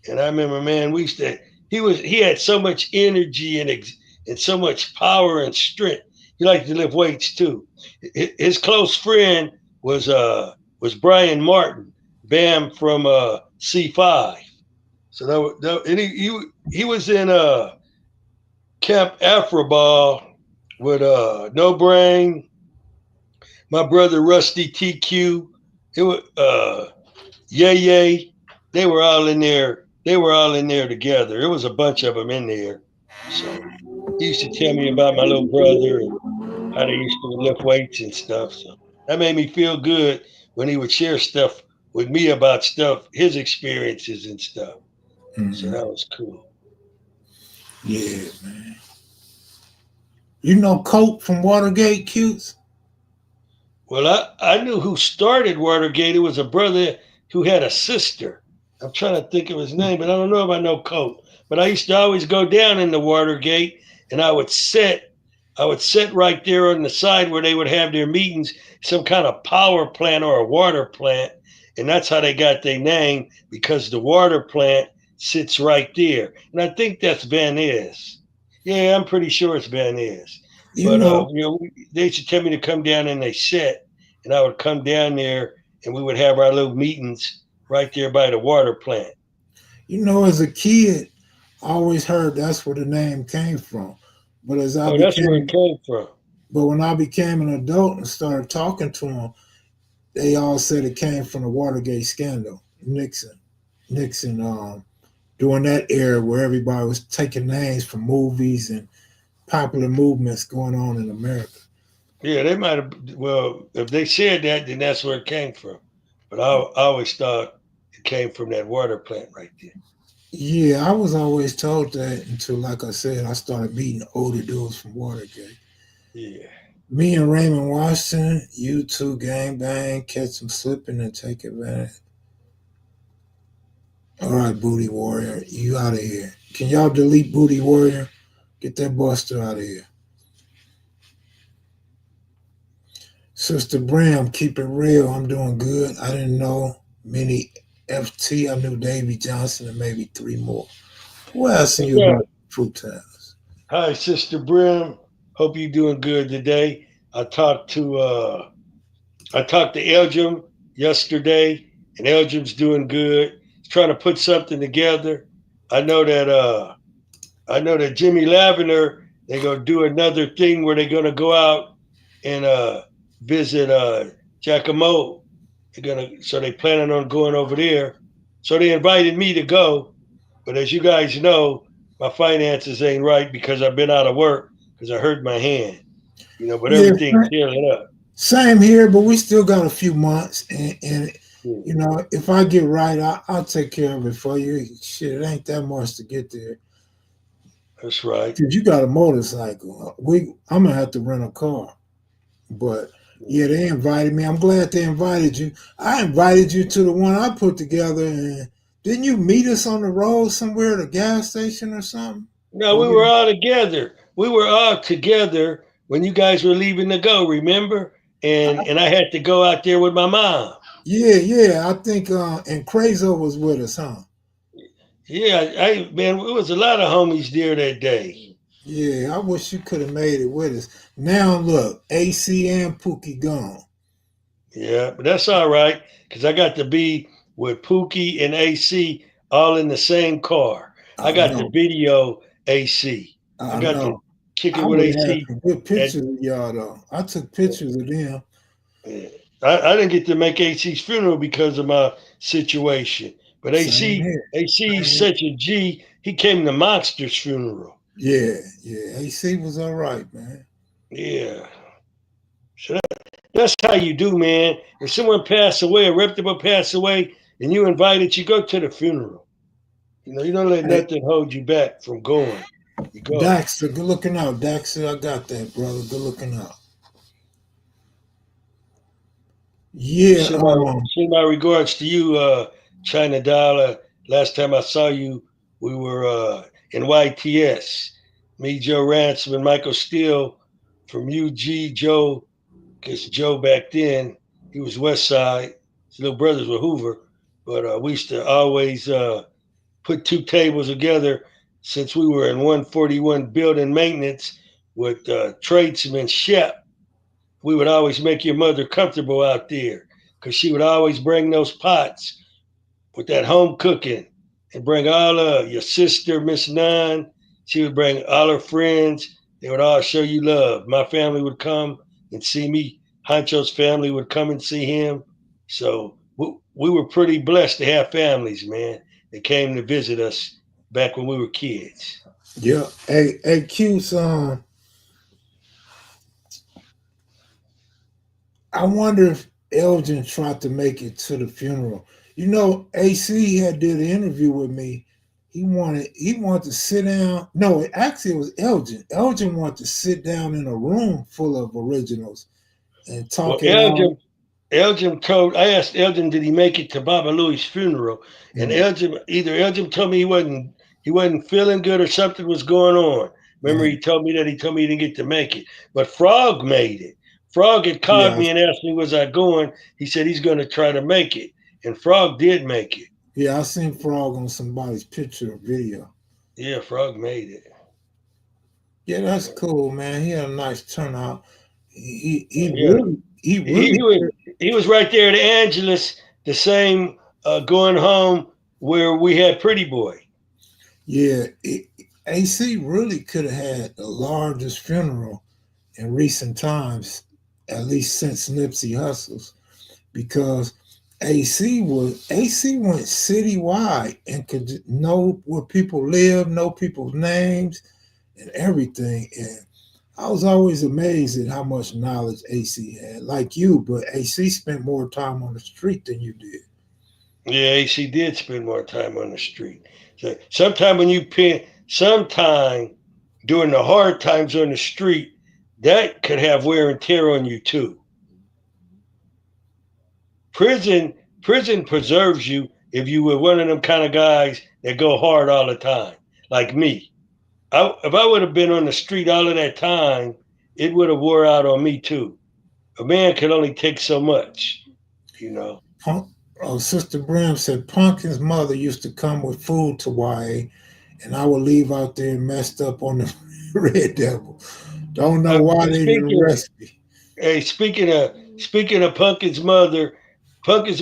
And I remember, man, he had so much energy and so much power and strength. He liked to lift weights too. His close friend was Brian Martin, Bam from C5. So and he was in Camp Afroball with No Brain, my brother Rusty TQ. It was Yay Yay. They were all in there. They were all in there together. It was a bunch of them in there. So he used to tell me about my little brother and how they used to lift weights and stuff. So that made me feel good when he would share stuff with me about stuff, his experiences and stuff. So Mm-hmm. that was cool. Yeah, man. You know Cope from Watergate, Cutes? Well, I knew who started Watergate. It was a brother who had a sister. I'm trying to think of his name, but I don't know if I know Cope. But I used to always go down in the Watergate, and I would sit right there on the side where they would have their meetings, some kind of power plant or a water plant, and that's how they got their name because the water plant sits right there, and I think that's Van Ness. Yeah, I'm pretty sure it's Van Ness. You But know, they used to tell me to come down and they sit, and I would come down there and we would have our little meetings right there by the water plant. as a kid, I always heard that's where the name came from. But as I Oh, that's where it became, came from. but when I became an adult and started talking to them, they all said it came from the Watergate scandal. Nixon, during that era where everybody was taking names from movies and popular movements going on in America. Yeah, they might have. Well, if they said that, then that's where it came from. But I always thought it came from that water plant right there. Yeah, I was always told that until, like I said, I started meeting older dudes from Watergate. Yeah. Me and Raymond Washington, you two gang bang, catch them slipping and take advantage. All right, Booty Warrior, you out of here. Can y'all delete Booty Warrior? Get that buster out of here. Sister Bram, keep it real. I'm doing good. I didn't know many FT. I knew Davy Johnson and maybe three more. Who asking What's you up? about fruit towns? Hi, Sister Brim. Hope you're doing good today. I talked to uh I talked to Elgin yesterday, and Elgin's doing good. He's trying to put something together. I know that Jimmy Lavender, they're gonna do another thing where they're gonna go out and visit Giacomo. So they planning on going over there. So they invited me to go, but as you guys know, my finances ain't right because I've been out of work because I hurt my hand. But Yeah, everything's healing up. same here, but we still got a few months. And Yeah, if I get right, I'll take care of it for you. Shit, it ain't that much to get there. that's right. Cause you got a motorcycle. I'm gonna have to rent a car. But yeah, they invited me. I'm glad they invited you. I invited you to the one I put together, and didn't you meet us on the road somewhere at a gas station or something? No, Or we were we, all together. We were all together when you guys were leaving to go, remember? And I had to go out there with my mom. yeah, yeah. I think and Crazo was with us, huh? Yeah, I man, it was a lot of homies there that day. Yeah, I wish you could have made it with us. Now look, AC and Pookie gone. Yeah, but that's all right because I got to be with Pookie and AC all in the same car. I I got the know, video AC. I I got to know. kick it I with would have had AC. some good And pictures of y'all though. I took pictures of them. yeah, I didn't get to make AC's funeral because of my situation. But Same AC here. AC is Same here. such a G. He came to Monster's funeral. Yeah, yeah. AC was all right, man. Yeah. So that's how you do, man. If someone passed away, a reputable passed away, and you invited, you go to the funeral. You don't let Hey, nothing hold you back from going. You go. Daxter, good looking out. Daxter, I got that, brother. Good looking out. Yeah, Send my regards to you, China Dollar. Last time I saw you, we were in YTS. Me, Joe Ransom, and Michael Steele from UG. Joe, because Joe back then, he was West Side. His little brothers were Hoover. But we used to always put two tables together since we were in 141 building maintenance with tradesman Shep. We would always make your mother comfortable out there because she would always bring those pots with that home cooking and bring all your sister, Miss Nine. She would bring all her friends. They would all show you love. My family would come and see me. Hancho's family would come and see him. So we were pretty blessed to have families, man. They came to visit us back when we were kids. yeah. Hey, Q, I wonder if Elgin tried to make it to the funeral. You know, AC had did an interview with me. He wanted to sit down. No, actually it was Elgin. Elgin wanted to sit down in a room full of originals and Well, talk it out. Elgin told I asked Elgin did he make it to Baba Louie's funeral, and Mm, Elgin told me he wasn't feeling good or something was going on. Remember mm. he told me he didn't get to make it, but Frog made it. Frog had called Yeah, me and asked me was I going. He said he's going to try to make it, and Frog did make it. yeah, I seen Frog on somebody's picture or video. Yeah, Frog made it. Yeah, that's cool, man. He had a nice turnout. He Yeah, really he he, really he was he was right there at Angeles, the same going home where we had Pretty Boy. yeah. AC really could have had the largest funeral in recent times, at least since Nipsey Hussle's, because AC went citywide and could know where people live, know people's names and everything. And I was always amazed at how much knowledge AC had, like you, but AC spent more time on the street than you did. Yeah, AC did spend more time on the street. So sometime during the hard times on the street, that could have wear and tear on you too. Prison preserves you if you were one of them kind of guys that go hard all the time, like me. If I would have been on the street all of that time, it would have wore out on me too. A man can only take so much, you know. Punk, Sister Brim said Pumpkin's mother used to come with food to YA, and I would leave out there messed up on the Red Devil. Don't know why they didn't Speaking arrest me. Hey, speaking of Pumpkin's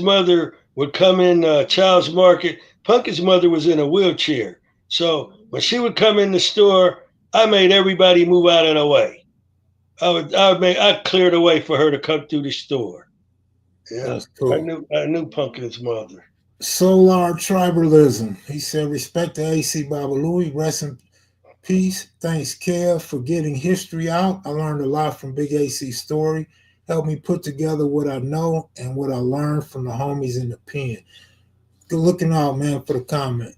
mother would come in Child's Market. Pumpkin's mother was in a wheelchair, so when she would come in the store, I made everybody move out of the way. I cleared the way for her to come through the store. Yeah, That's cool. I knew Pumpkin's mother. Solar tribalism. He said, respect to AC Baba Louie. Rest in peace. Thanks, Kev, for getting history out. I learned a lot from Big AC's story. Helped me put together what I know and what I learned from the homies in the pen. Good looking out, man, for the comment.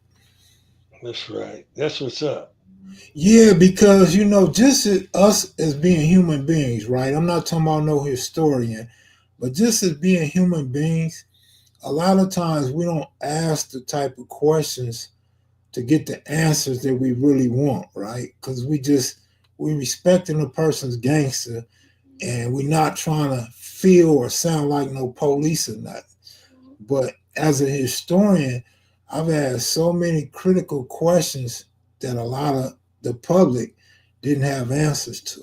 That's right. That's what's up. Yeah, because just as us as being human beings, right? I'm not talking about no historian, but just as being human beings, a lot of times we don't ask the type of questions to get the answers that we really want, right? Because we respecting a person's gangster, and we're not trying to feel or sound like no police or nothing. But as a historian, I've had so many critical questions that a lot of the public didn't have answers to.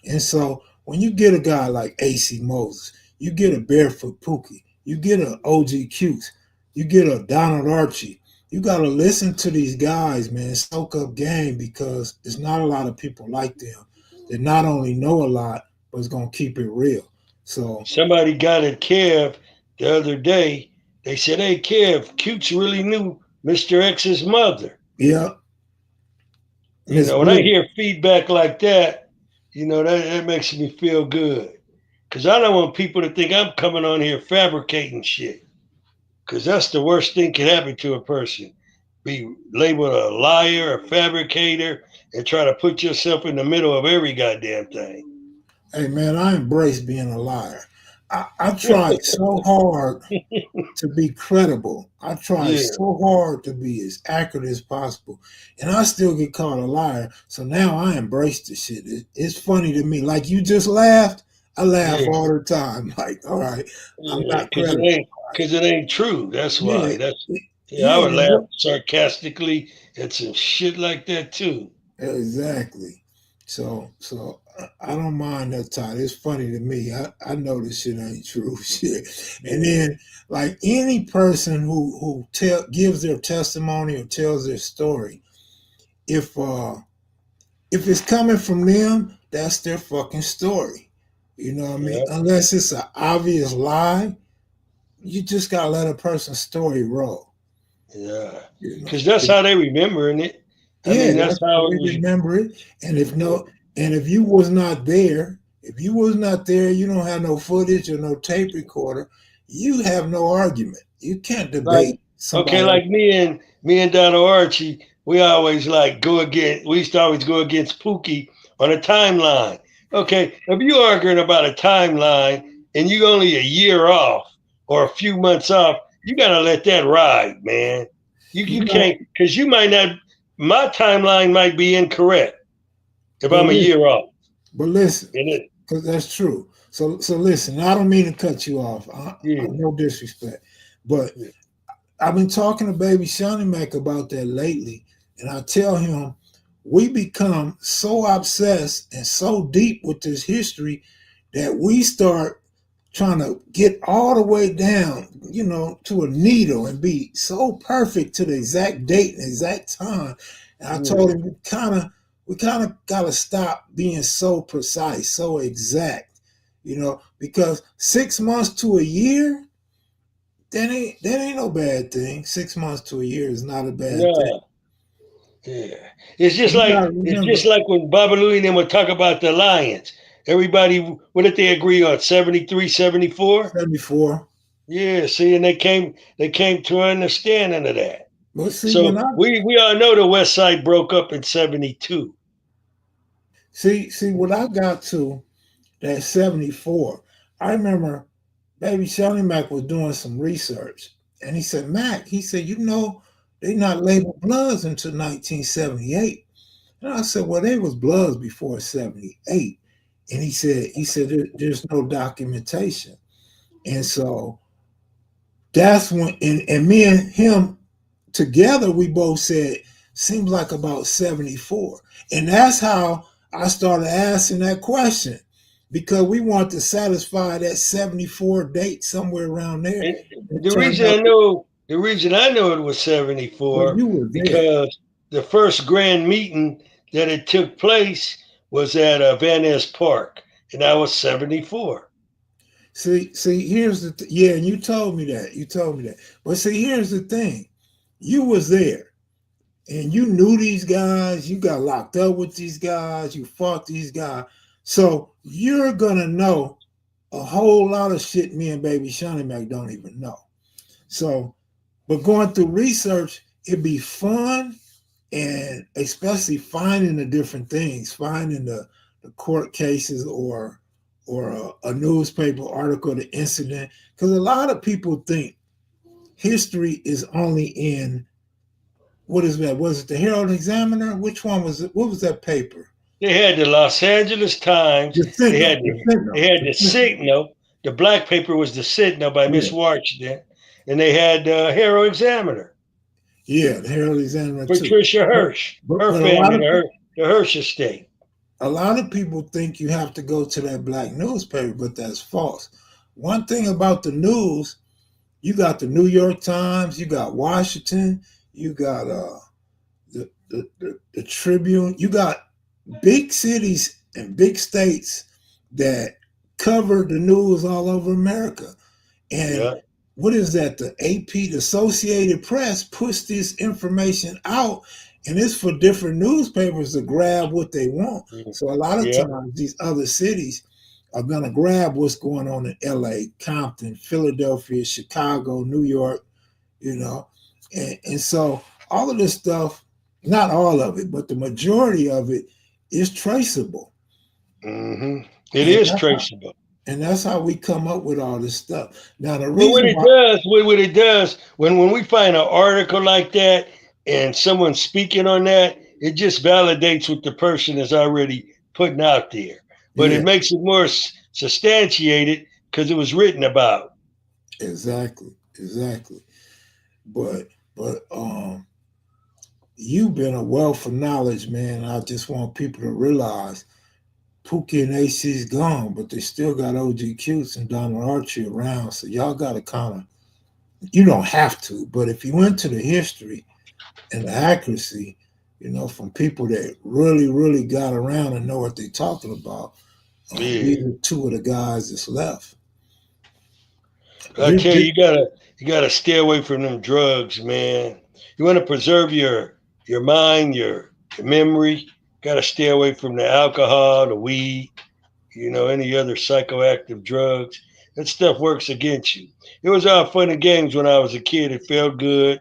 And so when you get a guy like AC Moses, you get a Barefoot Pookie, you get an OG Cuse, you get a Donald Archie, you got to listen to these guys, man, soak up game, because there's not a lot of people like them that not only know a lot, but is going to keep it real. So, Somebody got at Kev the other day. They said, "Hey, Kev, Cutes really knew Mr. X's mother." yeah, You Miss know, when I Blue. hear feedback like that, that makes me feel good. Because I don't want people to think I'm coming on here fabricating shit. Because that's the worst thing can happen to a person. Be labeled a liar, a fabricator, and try to put yourself in the middle of every goddamn thing. Hey man, I embrace being a liar. I tried so hard to be credible. I tried Yeah, so hard to be as accurate as possible, and I still get called a liar. So now I embrace the shit. It's funny to me. Like you just laughed, I laugh yeah, all the time. Like, all right, I'm yeah. not credible. Because it ain't true. That's Yeah, why. Yeah. I yeah, would laugh sarcastically at some shit like that too. exactly. So I don't mind that title. It's funny to me. I know this shit ain't true shit. And Yeah, then like any person who gives their testimony or tells their story, if uh if it's coming from them, that's their fucking story. You know what I mean? yeah, Unless it's an obvious lie, you just gotta let a person's story roll. yeah. You know. Because that's how they remembering it. I Yeah, mean, that's that's how how it they was. remember it. And Yeah, if you was not there, if you was not there, you don't have no footage or no tape recorder, you have no argument. You can't like debate okay, somebody. like me and Donald Archie, we always like go against. We used to always go against Pookie on a timeline. Okay, if you arguing about a timeline and you only a year off or a few months off, you gotta let that ride, man. You You know, can't because you might not. My timeline might be incorrect if but I'm a listen, year off. but listen, And it, because that's true. So listen, I don't mean to cut you off. I'm yeah, no disrespect, but yeah, I've been talking to Baby Shawnee Mac about that lately, and I tell him we become so obsessed and so deep with this history that we start trying to get all the way down, to a needle and be so perfect to the exact date and exact time. And I yeah. told him we kind of got to stop being so precise, so exact, because 6 months to a year, that ain't no bad thing. 6 months to a year is not a bad thing. No, yeah, it's just You like gotta it's just remember like when Babalu and them would talk about the Lions. Everybody, what did they agree on? 73, 74. 74. Yeah, see, and they came to an understanding of that. But see, when So I we all know the West Side broke up in 72. see what I got to that 74, I remember Baby Shelly Mac was doing some research, and he said, Mac, he said, they not labeled Bloods until 1978. And I said, well, they was Bloods before 78. And he said there's no documentation. And so that's when, and me and him together, we both said, seems like about 74. And that's how I started asking that question, because we want to satisfy that 74 date somewhere around there. And It the turned reason out, I know the reason I know it was well, 74 you were there. because the first grand meeting that it took place was at Van Ness Park, and that was 74. See, here's yeah, and you told me that. You told me that. But see, here's the thing. You was there, and you knew these guys. You got locked up with these guys. You fought these guys. So you're gonna know a whole lot of shit me and Baby Shawnee Mac don't even know. So, but going through research, it'd be fun and especially finding the different things, finding the court cases or a newspaper article, the incident, because a lot of people think history is only in what is that? Was it the Herald Examiner? Which one was it? What was that paper? They had the Los Angeles Times. The They Sentinel. had The the they Sentinel. had The the Sentinel. Signal. The black paper was the Signal by Miss Yeah, Washington, and they had Herald Examiner. yeah, the Herald Examiner too. Patricia But Hirsch, her but family, the Hirsch estate. a lot of people think you have to go to that black newspaper, but that's false. One thing about the news, you got the New York Times, you got Washington, you got the Tribune, you got big cities and big states that cover the news all over America. And Yeah. what is that? The AP, the Associated Press, puts this information out, and it's for different newspapers to grab what they want. Mm. So a lot of Yeah. times, these other cities are going to grab what's going on in LA, Compton, Philadelphia, Chicago, New York, you know. And so all of this stuff, not all of it, but the majority of it is traceable. hmm It And is that's how, traceable. and that's how we come up with all this stuff. Now, the Well, reason why what it does, when we find an article like that and someone speaking on that, it just validates what the person is already putting out there. But it yeah, makes it more substantiated because it was written about. exactly, exactly. But you've been a wealth of knowledge, man. I just want people to realize Pookie and AC's gone, but they still got OG Cutes and Donald Archie around. So y'all got to kind of, you don't have to, but if you went to the history and the accuracy, from people that really, really got around and know what they're talking about, Yeah. these are two of the guys that's left. I This, tell you, this, you gotta stay away from them drugs, man. You want to preserve your mind, your memory. Got to stay away from the alcohol, the weed, any other psychoactive drugs. That stuff works against you. It was all fun and games when I was a kid. It felt good,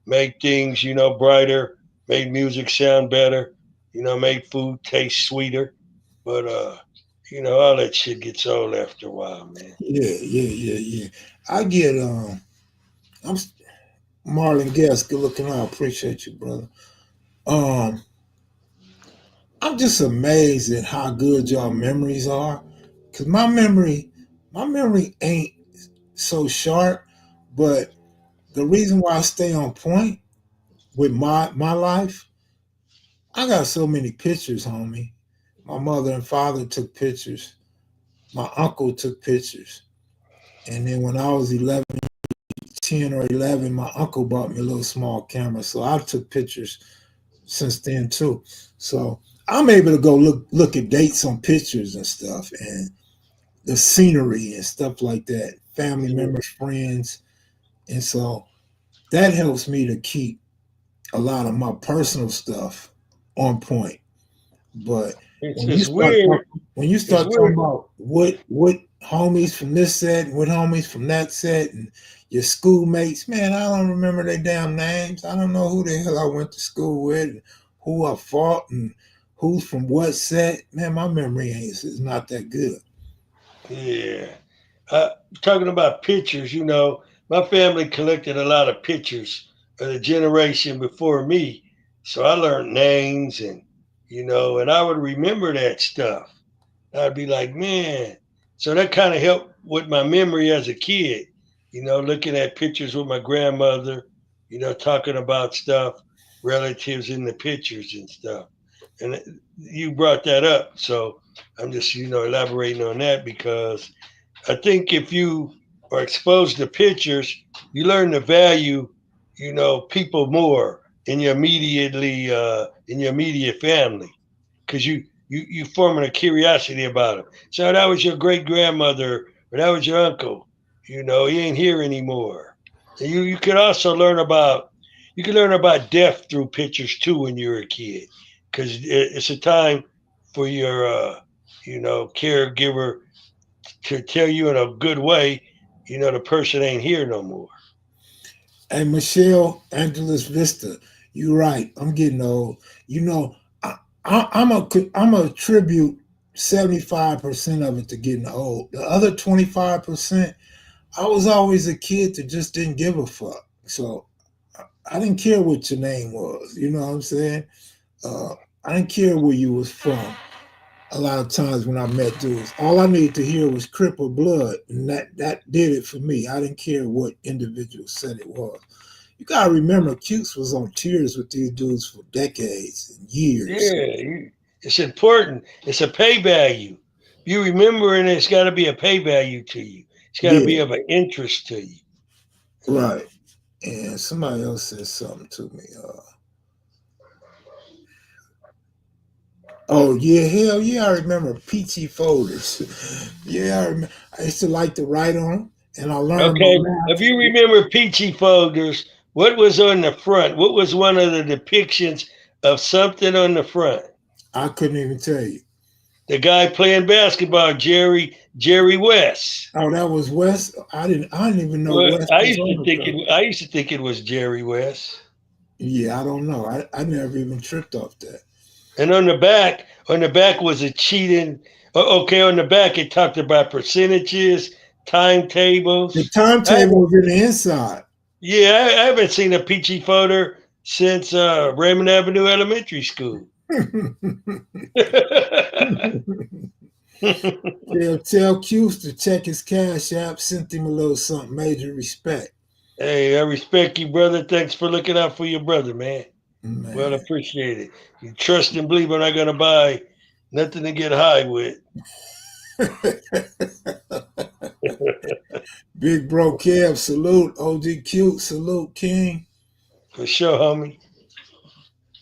made things, brighter, made music sound better, made food taste sweeter. But all that shit gets old after a while, man. yeah, yeah, yeah, yeah. I get I'm Marlon Guest. Good looking out. Appreciate you, brother. Um, I'm just amazed at how good y'all memories are. Cause my memory ain't so sharp. But the reason why I stay on point with my life, I got so many pictures, homie. My mother and father took pictures. My uncle took pictures. And then when I was 11, 10 or 11, my uncle bought me a little small camera. So I took pictures since then too. So I'm able to go look at dates on pictures and stuff and the scenery and stuff like that, family Yeah. members, friends. And so that helps me to keep a lot of my personal stuff on point. But It's when you it's start weird. talking, when you It's start talking weird. about what homies from this set and what homies from that set and your schoolmates, man, I don't remember their damn names. I don't know who the hell I went to school with, and who I fought, and who's from what set. Man, my memory is not that good. Yeah. Uh, Talking about pictures, my family collected a lot of pictures of the generation before me. So I learned names and I would remember that stuff. I'd be like, man. So that kind of helped with my memory as a kid, looking at pictures with my grandmother, talking about stuff, relatives in the pictures and stuff. And you brought that up. So I'm just, elaborating on that because I think if you are exposed to pictures, you learn to value, people more in your immediate family, because you forming a curiosity about them. So that was your great grandmother, or that was your uncle. He ain't here anymore. And you could also learn about death through pictures too when you were a kid, because it's a time for your caregiver to tell you in a good way, the person ain't here no more. And Michelle Angeles Vista, You're right. I'm getting old. You know, I'm a attribute 75% of it to getting old. The other 25%, I was always a kid that just didn't give a fuck. So I didn't care what your name was. You know what I'm saying? Uh, I didn't care where you was from. A lot of times when I met dudes, all I needed to hear was Crip or blood, and that did it for me. I didn't care what individual said it was. You gotta remember, Cutes was on tears with these dudes for decades and years. Yeah, it's important. It's a pay value. You remembering it's got to be a pay value to you. It's got to be Yeah, of an interest to you. You know. right. And somebody else said something to me. Oh yeah, hell yeah, I remember Peachy folders. Yeah, I used to like to write on them, and I learned my Okay, if math. you remember Peachy folders, what was on the front? What was one of the depictions of something on the front? I couldn't even tell you. The guy playing basketball, Jerry West. Oh, that was West. I didn't even know Well, West I was used on to the think cover. I used to think it was Jerry West. Yeah, I don't know. I never even tripped off that. And on the back was a cheating. Okay, on the back it talked about percentages, The timetables. I timetable haven't, was in the inside. I haven't seen a Peachy photo since Raymond Avenue Elementary School. Tell Cuse to check his cash app. Sent him a little something. Major respect, Hey, I respect you, brother. Thanks for looking out for your brother, man. Well man. appreciated. You trust and believe I'm not gonna buy nothing to get high with. Big bro Kev, salute. OG Cute, salute King. For sure, homie.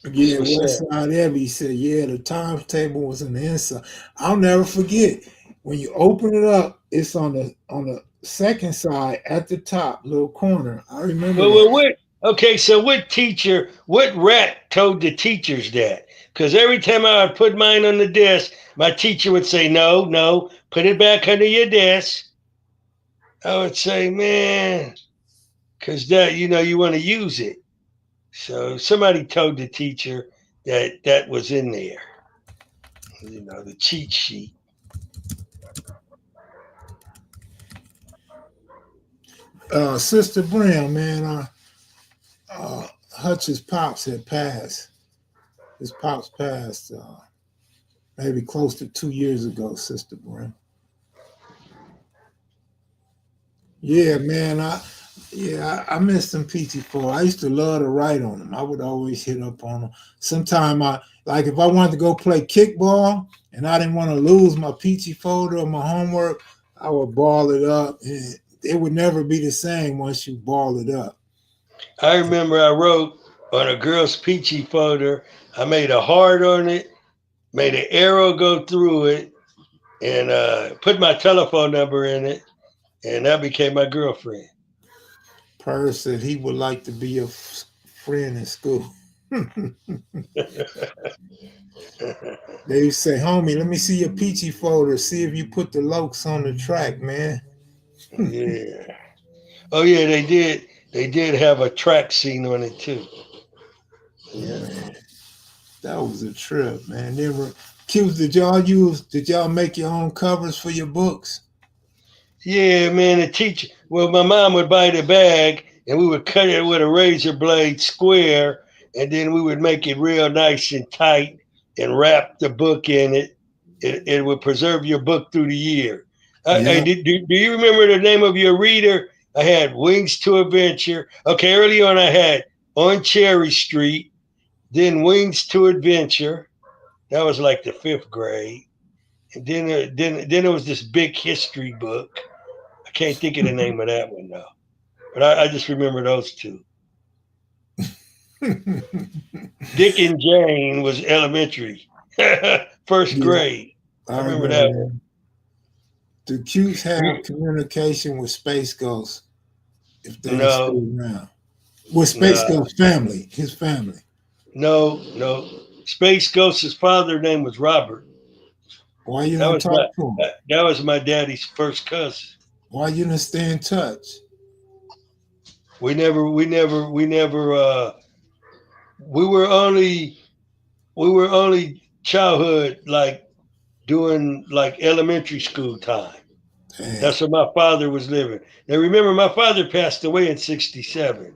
That's Yeah, what's up. Westside Evie said, yeah, the timetable was in the inside. I'll never forget when you open it up, it's on the second side at the top, little corner. I remember that. What? Okay, so what rat told the teachers that? Because every time I would put mine on the desk, my teacher would say, "No, no, put it back under your desk." I would say, "Man, because that you want to use it." So somebody told the teacher that that was in there. The cheat sheet. Sister Brown, man, Hutch's pops had passed. His pops passed maybe close to 2 years ago, Sister Brown. Yeah, man, I missed them PT4. I used to love to write on them. I would always hit up on them. Sometime I like if I wanted to go play kickball and I didn't want to lose my PT folder or my homework, I would ball it up, and it would never be the same once you ball it up. I remember I wrote on a girl's peachy folder. I made a heart on it, made an arrow go through it, and put my telephone number in it, and that became my girlfriend. Purr said he would like to be a friend in school. They say, homie, let me see your peachy folder. See if you put the lokes on the track, man. Yeah. Oh yeah, they did. They did have a track scene on it too. Yeah. Man, that was a trip, man. Never Q's, did y'all make your own covers for your books? Yeah, man. The teacher. Well, my mom would buy the bag, and we would cut it with a razor blade square, and then we would make it real nice and tight, and wrap the book in it. It would preserve your book through the year. Yeah. Do you remember the name of your reader? I had Wings to Adventure. Okay, early on I had On Cherry Street, then Wings to Adventure. That was like the fifth grade. And then there was this big history book. I can't think of the name of that one though. But I just remember those two. Dick and Jane was elementary. First Yeah, grade. I I remember remember that one. that. Do Q's have communication with Space Ghost if they ain't No, still around? With Space no, Ghost family, his family. no. Space Ghost's father name was Robert. Why you That don't was my talk to him? that was my daddy's first cousin. Why you don't stay in touch? We never we were only childhood, like during like elementary school time. Damn. That's where my father was living. Now remember, my father passed away in '67.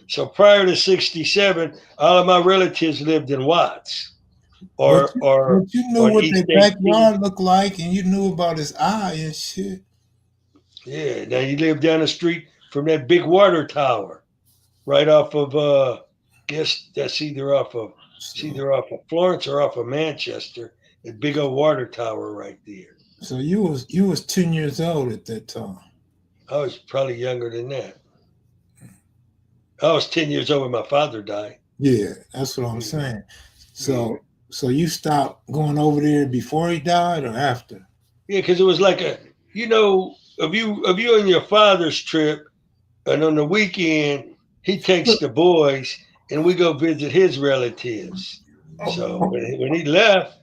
So prior to '67, all of my relatives lived in Watts But or you, or but you knew on what East their 18th. backyard looked like, and you knew about his eye and shit. Yeah, now you live down the street from that big water tower, right off of guess that's So, either off of Florence or off of Manchester. That big old water tower right there. so you was 10 years old at that time. I was probably younger than that. I was 10 years old when my father died. Yeah, that's what I'm Yeah, saying. yeah, So you stopped going over there before he died or after? yeah. Because it was like a, of you and your father's trip, and on the weekend he takes the boys and we go visit his relatives. So when he left,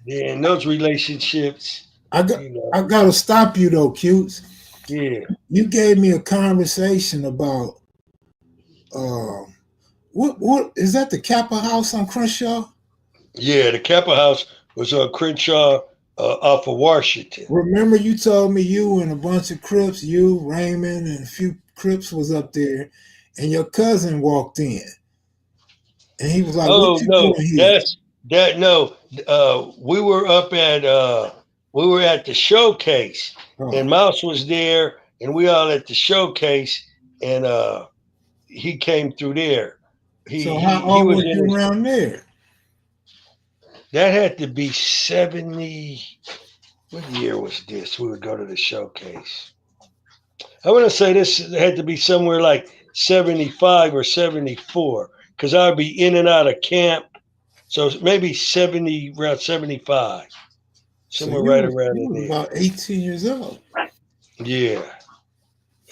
then those relationships, I got you know, I gotta stop you though, cutes. yeah, You gave me a conversation about um what is that, the Kappa House on Crenshaw? yeah. The Kappa House was on Crenshaw, off of Washington. Remember you told me you and a bunch of Crips, you, Raymond, and a few Crips was up there, and your cousin walked in, and he was like, "What Oh you no, doing here?" that's that no. We were up at we were at the showcase, and Oh, Mouse was there, and we all at the showcase, and he came through there. so how He old was was in you his, around there? that had to be 70. What year was this? We would go to the showcase. I want to say this had to be somewhere like 75 or 74, because I'd be in and out of camp. So maybe 70, around 75, So somewhere right around you in was there. about 18 years old. Yeah,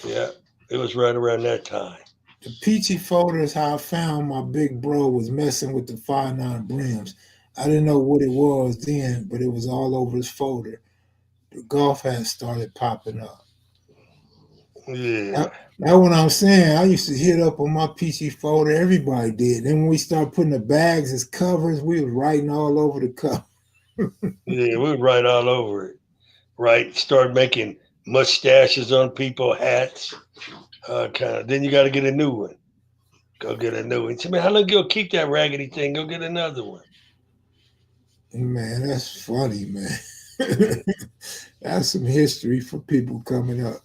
yeah. It was right around that time. The Peachy folder is how I found my big bro was messing with the 5.9 brims. I didn't know what it was then, but it was all over his folder. The golf hats started popping up. Yeah, That what I'm saying. I used to hit up on my PC folder. Everybody did. Then when we started putting the bags as covers, we was writing all over the cover. yeah. We would write all over it. Right. Start making mustaches on people, hats. Kind of. Then you got to get a new one. Go get a new one. Say, man, how long you gonna keep that raggedy thing? Go get another one. Man, that's funny, man. Yeah. That's some history for people coming up.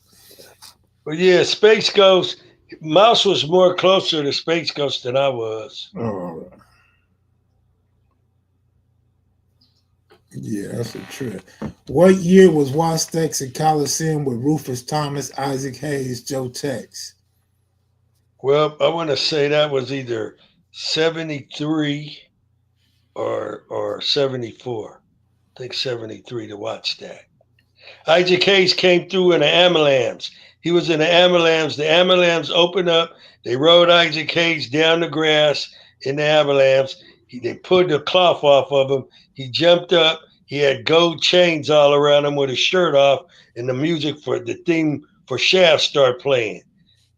But yeah, Space Ghost. Mouse was more closer to Space Ghost than I was. Oh, yeah, that's a trip. What year was Wastex and Coliseum with Rufus Thomas, Isaac Hayes, Joe Tex? Well, I want to say that was either 73 or 74. I think 73 to watch that. Isaac Hayes came through in the ambulance. He was in the ambulance. The ambulance opened up. They rode Isaac Hayes down the grass in the ambulance. They pulled the cloth off of him. He jumped up. He had gold chains all around him with his shirt off, and the music for the theme for Shaft started playing.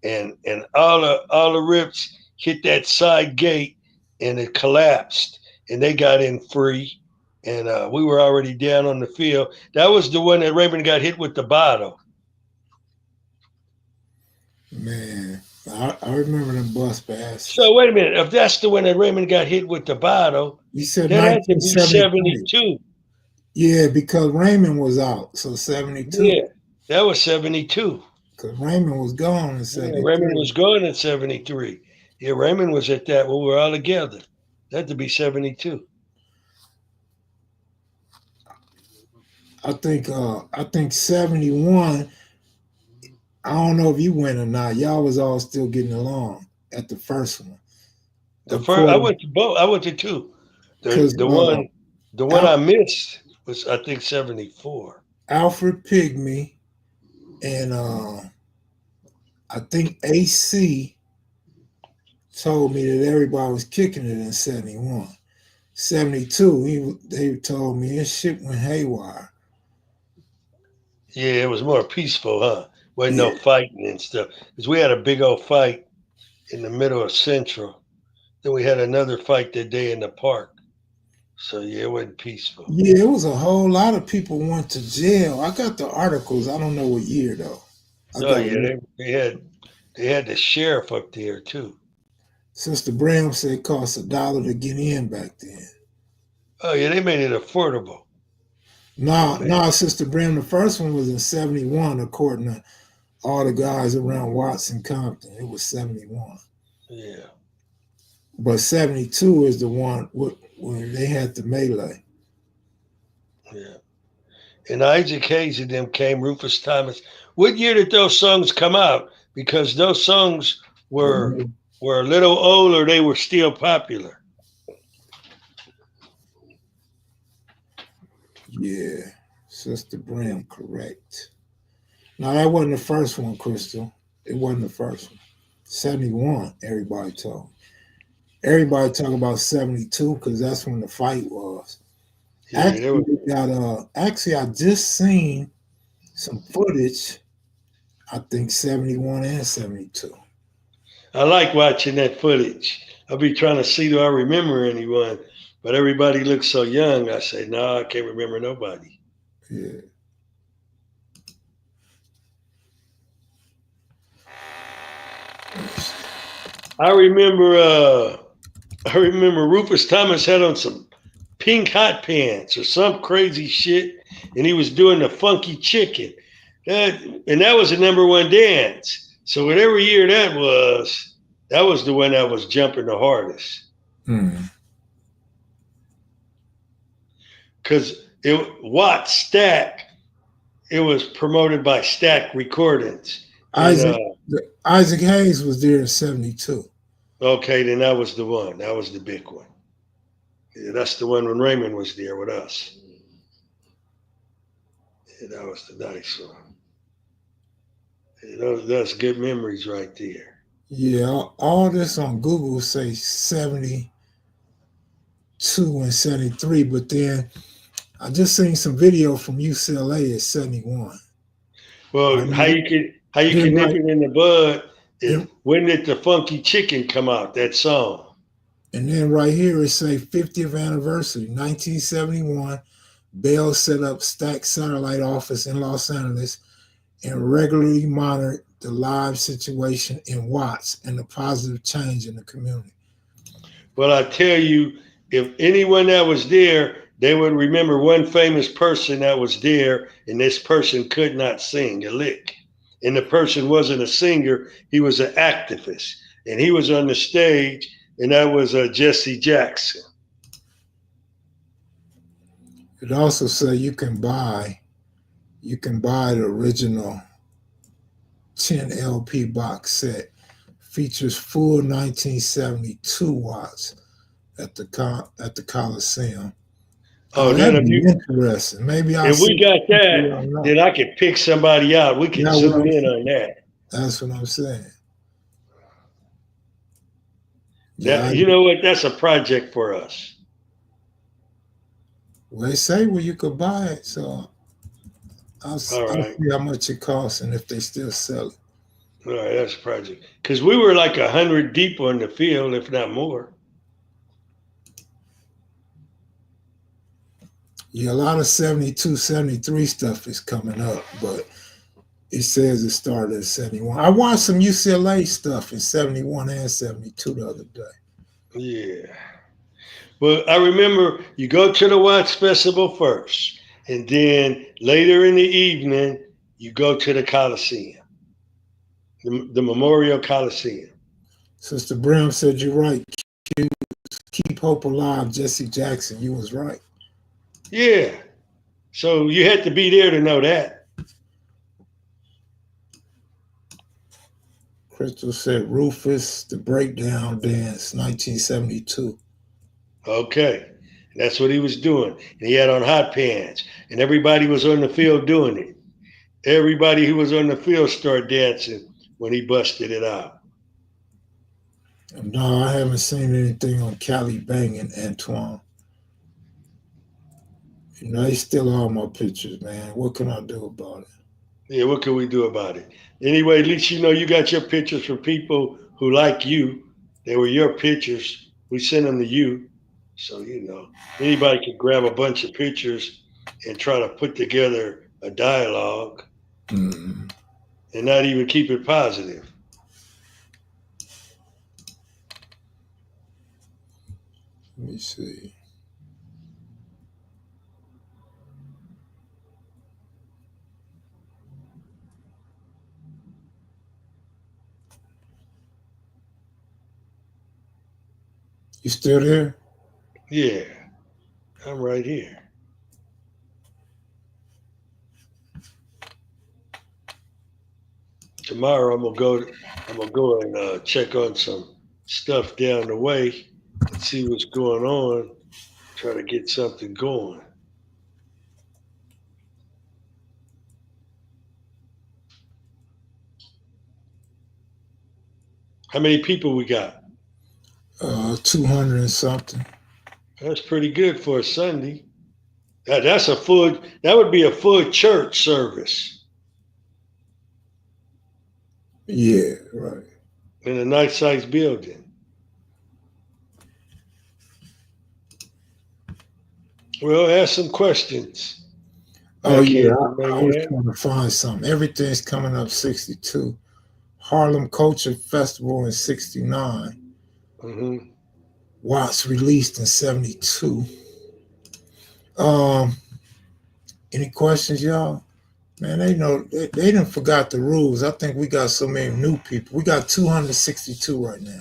And all the rips hit that side gate, and it collapsed, and they got in free. And we were already down on the field. That was the one that Raymond got hit with the bottle. Man, I remember them bus passes. So wait a minute. If that's the one that Raymond got hit with the bottle, You said that had to be 1973. 72. Yeah, because Raymond was out, so 72. Yeah, that was 72. Because Raymond was gone in Yeah, Raymond 73. was going at 73. Yeah, Raymond was at that when we were all together. That had to be 72. I think 71. I don't know if you went or not. Y'all was all still getting along at the first one. The first I According went to both. I went to two. The because the one the one I Al, missed was I think 74. Alfred Pygmy and I think AC told me that everybody was kicking it in 71. 72, they told me his shit went haywire. Yeah, it was more peaceful, huh? Wasn't no Yeah. fighting and stuff. Because we had a big old fight in the middle of Central. Then we had another fight that day in the park. So yeah, it wasn't peaceful. Yeah, it was a whole lot of people went to jail. I got the articles. I don't know what year though. I Oh got yeah, they had the sheriff up there too. Sister Bram said it cost $1 to get in back then. Oh yeah, they made it affordable. No, Man, no, Sister Bram, the first one was in 71, according to all the guys around Watson Compton. It was 71. yeah, But 72 is the one when they had the melee. yeah. And Isaac Hayes and them came, Rufus Thomas. What year did those songs come out? Because those songs were Well, were a little old, or they were still popular. yeah, Sister Bram, correct. No, that wasn't the first one, Crystal. It wasn't the first one. 71, everybody talking. Everybody talking about 72 because that's when the fight was. Yeah, they were. Actually I just seen some footage, I think 71 and 72. I like watching that footage. I'll be trying to see do I remember anyone, but everybody looks so young. I say, no, I can't remember nobody. Yeah. I remember. I remember Rufus Thomas had on some pink hot pants or some crazy shit, and he was doing the funky chicken. That was the number one dance. So whatever year that was the one that was jumping the hardest. Hmm. Because it Watt Stack, it was promoted by Stack Recordings. And Isaac Isaac Hayes was there in 72. okay, then that was the one. That was the big one. Yeah, that's the one when Raymond was there with us. Yeah, that was the nice one. Yeah, that's good memories right there. Yeah, all this on Google say 72 and 73, but then I just seen some video from UCLA at 71. Well, Right here, how you then can nip right, it in the bud is then, when did the funky chicken come out? That song. and then right here it say 50th anniversary, 1971. Bell set up Stack satellite office in Los Angeles and regularly monitored the live situation in Watts and the positive change in the community. Well, I tell you, if anyone that was there, they would remember one famous person that was there, and this person could not sing a lick. And the person wasn't a singer, he was an activist. And he was on the stage, and that was Jesse Jackson. It also say you can buy the original 10 LP box set. Features full 1972 watts at the Coliseum. Oh, Oh, then that'd be interesting. Maybe I'll if see we got people that, you don't know. then I could pick somebody out. We could That's what zoom I'm in saying. on that. That's what I'm saying. That Yeah, you know what? That's a project for us. well, they say where you could buy it, so All I'll right. see how much it costs and if they still sell it. All right, that's a project. Because we were like 100 deep on the field, if not more. Yeah, a lot of 72, 73 stuff is coming up, but it says it started at 71. I watched some UCLA stuff in 71 and 72 the other day. Yeah. Well, I remember you go to the Watts Festival first, and then later in the evening, you go to the Coliseum, the Memorial Coliseum. Sister Brim said you're right. Keep hope alive, Jesse Jackson. You was right. Yeah. So you had to be there to know that. Crystal said Rufus, the breakdown dance, 1972. Okay. That's what he was doing. And he had on hot pants, and everybody was on the field doing it. Everybody who was on the field started dancing when he busted it out. No, I haven't seen anything on Cali Bang and Antoine. You know, they still all my pictures, man. What can I do about it? Yeah, what can we do about it? Anyway, at least you know you got your pictures from people who like you. They were your pictures. We send them to you, so anybody can grab a bunch of pictures and try to put together a dialogue Mm. and not even keep it positive. Let me see. You still there? Yeah, I'm right here. Tomorrow I'm gonna go and check on some stuff down the way and see what's going on. Try to get something going. How many people we got? 200 and something. That's pretty good for a Sunday. That's a full. That would be a full church service Yeah, right. in a nice sized building. Well, ask some questions, Oh yeah, backhand I was maniac. trying to find something. Everything's coming up 62. Harlem Culture Festival in 69. Mm-hmm. Watts released in 72. Um, any questions, y'all? Man, they know they done forgot the rules. I think we got so many new people. We got 262 right now.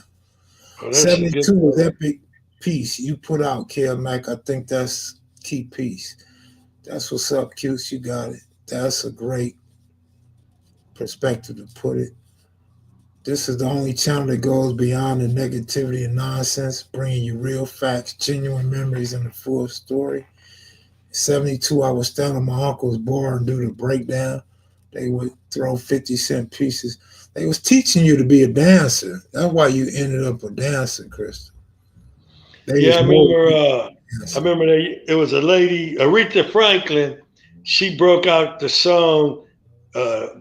Oh, that's a good 72 was number. epic piece you put out, Kev Mac. I think that's key piece. That's what's up, Cuse. You got it. That's a great perspective to put it. This is the only channel that goes beyond the negativity and nonsense, bringing you real facts, genuine memories, and the full story. 72, I would stand on my uncle's bar and do the breakdown. They would throw 50-cent pieces. They was teaching you to be a dancer. That's why you ended up a dancer, Crystal. They Yeah, was I remember. motivated I dancing. remember it was a lady, Aretha Franklin. She broke out the song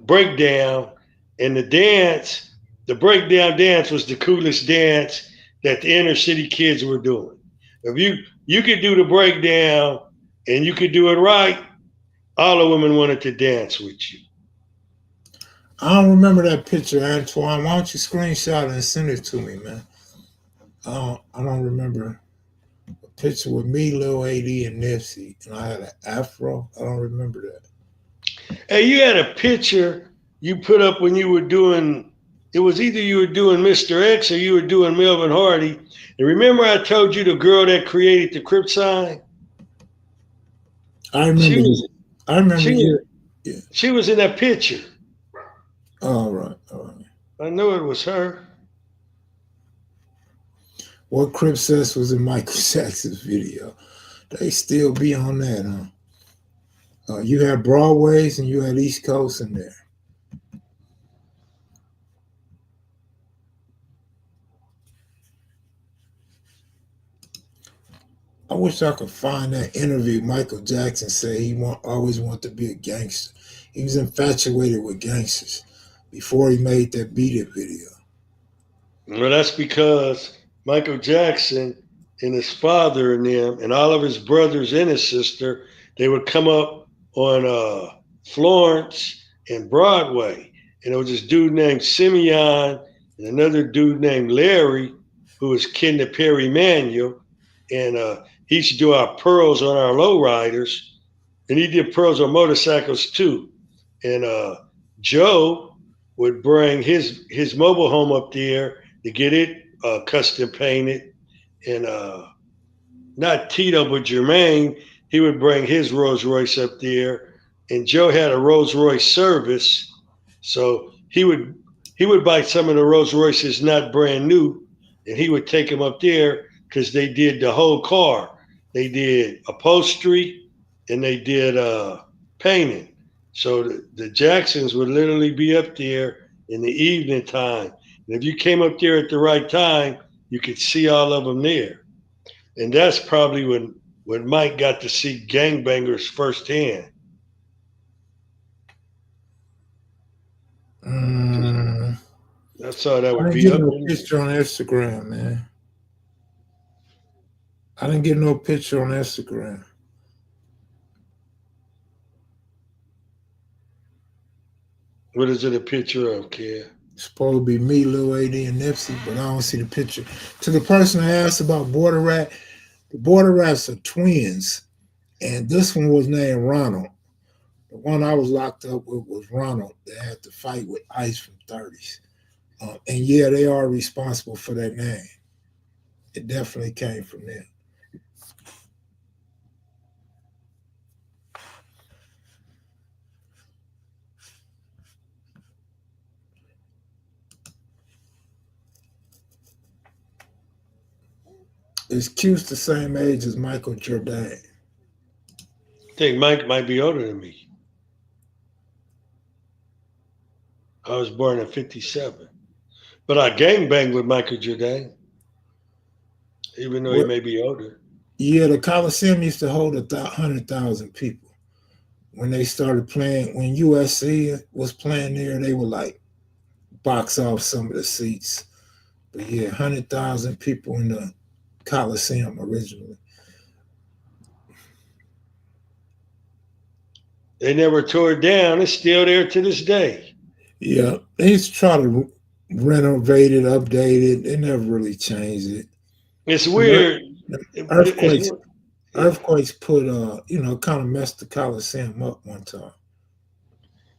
"Breakdown," and the dance, the breakdown dance, was the coolest dance that the inner city kids were doing. If you could do the breakdown and you could do it right, all the women wanted to dance with you. I don't remember that picture, Antoine. Why don't you screenshot it and send it to me, man? I don't remember a picture with me, Lil AD, and Nipsey, and I had an afro. I don't remember that. Hey, you had a picture you put up when you were doing. It was either you were doing Mr. X or you were doing Melvin Hardy. And remember, I told you the girl that created the Crip sign. I She remember you. was I remember she was you. Yeah. she was in that picture. All right. All right. I know it was her. What Crip says was in Michael Jackson's video. They still be on that, huh? You had Broadways and you had East Coast in there. I wish I could find that interview. Michael Jackson said always wanted to be a gangster. He was infatuated with gangsters before he made that Beat It video. Well, that's because Michael Jackson and his father and them and all of his brothers and his sister, they would come up on Florence and Broadway. And there was this dude named Simeon and another dude named Larry, who was kin to Perry Manuel. And he used to do our pearls on our lowriders. And he did pearls on motorcycles too. And Joe would bring his mobile home up there to get it custom painted. And not Tito, but Jermaine, he would bring his Rolls Royce up there. And Joe had a Rolls Royce service, so he would buy some of the Rolls Royces not brand new, and he would take them up there because they did the whole car. They did upholstery and they did painting. So the Jacksons would literally be up there in the evening time. And if you came up there at the right time, you could see all of them there. And that's probably when Mike got to see gangbangers firsthand. Mm, That's how that I would didn't be get up no in there. picture on Instagram, man. I didn't get no picture on Instagram. What is it a picture of, Kev? It's supposed to be me, Lil AD, and Nipsey, but I don't see the picture. To the person I asked about Border Rat, the Border Rats are twins, and this one was named Ronald. The one I was locked up with was Ronald. That had to fight with Ice from 30s. And yeah, they are responsible for that name. It definitely came from them. Is Q's the same age as Michael Jordan? I think Mike might be older than me. I was born in '57, but I gang banged with Michael Jordan, even though he What? may be older. Yeah, the Coliseum used to hold 100,000 people. When they started playing, when USC was playing there, they would like box off some of the seats. But yeah, 100,000 people in the Coliseum originally. They never tore it down. It's still there to this day. Yeah, they used to try to renovate it, update it. They never really changed it. It's The weird. It's earthquakes, yeah, earthquakes put kind of messed the Coliseum up one time.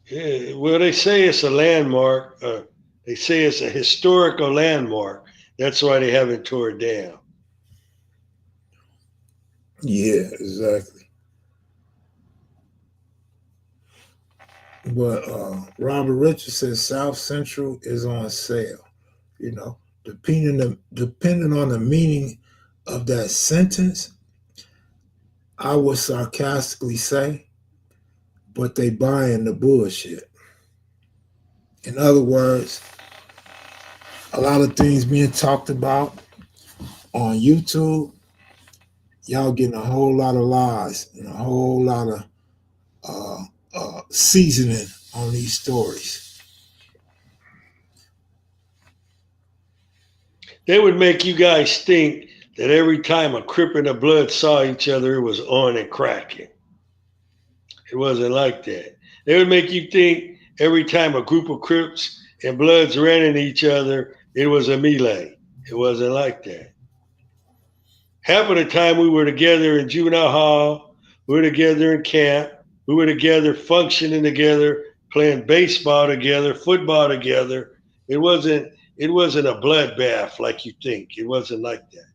yeah. Well, they say it's a landmark. They say it's a historical landmark. That's why they haven't tore it down. Yeah, exactly. But Robert Richards says South Central is on sale. You know, depending on the meaning of that sentence, I would sarcastically say, but they buying the bullshit. In other words, a lot of things being talked about on YouTube, y'all getting a whole lot of lies and a whole lot of uh, seasoning on these stories. They would make you guys think that every time a Crip and a Blood saw each other, it was on and cracking. It wasn't like that. They would make you think every time a group of Crips and Bloods ran into each other, it was a melee. It wasn't like that. Half of the time we were together in juvenile hall, we were together in camp, we were together functioning together, playing baseball together, football together. It wasn't it wasn't a bloodbath like you think. It wasn't like that.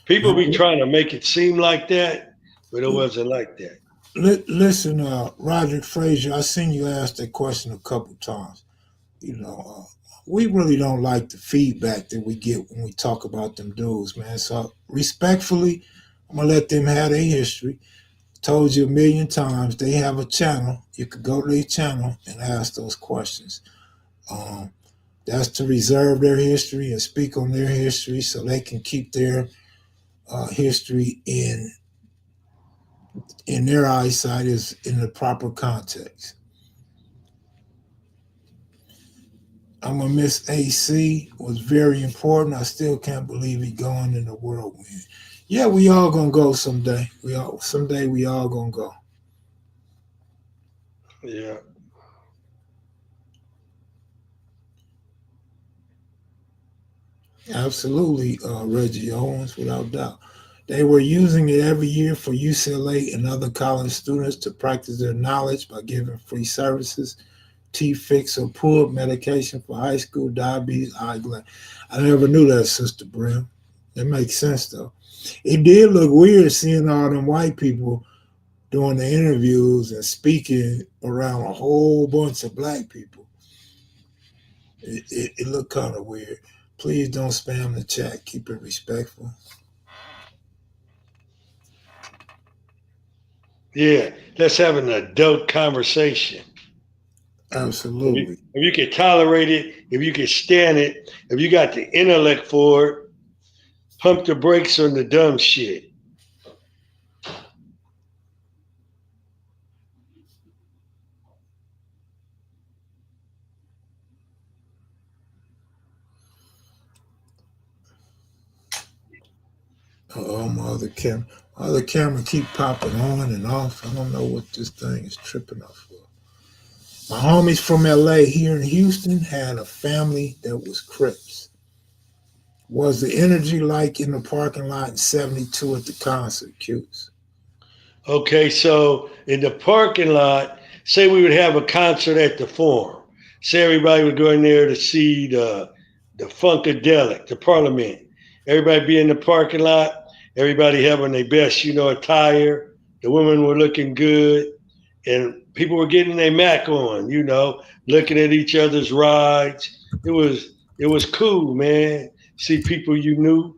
People be Now, trying to make it seem like that, but it wasn't like that. listen, Roger Frazier, I seen you ask that question a couple times. You know, we really don't like the feedback that we get when we talk about them dudes, man. So respectfully, I'm gonna let them have their history. Told you a million times they have a channel. You could go to their channel and ask those questions. Um, that's to reserve their history and speak on their history so they can keep their history in their eyesight is in the proper context. I'm gonna miss AC was very important. I still can't believe he going in the whirlwind. Yeah, we all gonna go someday. We all gonna go. Yeah. Absolutely, Reggie Owens, without doubt. They were using it every year for UCLA and other college students to practice their knowledge by giving free services, T-fix or pull medication for high school diabetes, eye gland. I never knew that, Sister Brim. That makes sense though. It did look weird seeing all them white people doing the interviews and speaking around a whole bunch of black people. It looked kind of weird. Please don't spam the chat. Keep it respectful. Yeah. Let's have an adult conversation. Absolutely. If you can tolerate it, if you can stand it, if you got the intellect for it, pump the brakes on the dumb shit. Oh, my other camera keep popping on and off. I don't know what this thing is tripping off for. My homies from LA here in Houston had a family that was Crips. Was the energy like in the parking lot in 72 at the concert, Q's? Okay, so in the parking lot, say we would have a concert at the Forum. Say everybody would go in there to see the Funkadelic, the Parliament. Everybody be in the parking lot. Everybody having their best, attire. The women were looking good, and people were getting their Mac on. Looking at each other's rides. It was cool, man. See people you knew,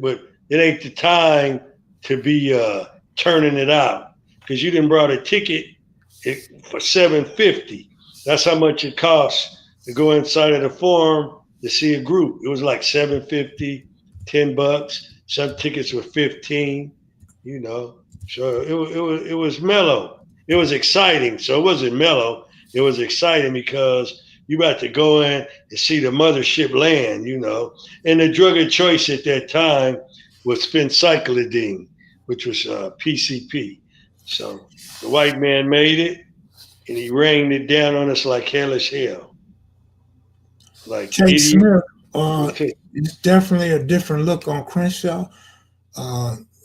but it ain't the time to be turning it out because you didn't brought a ticket for $7.50. That's how much it costs to go inside of the Forum to see a group. It was like $7.50, $10. Some tickets were 15. You know, so it was mellow. It was exciting. So it wasn't mellow. It was exciting because you about to go in and see the mothership land. And the drug of choice at that time was phencyclidine, which was PCP. So the white man made it, and he rained it down on us like hellish hell, like Kate idiot. Smith, it's definitely a different look on Crenshaw.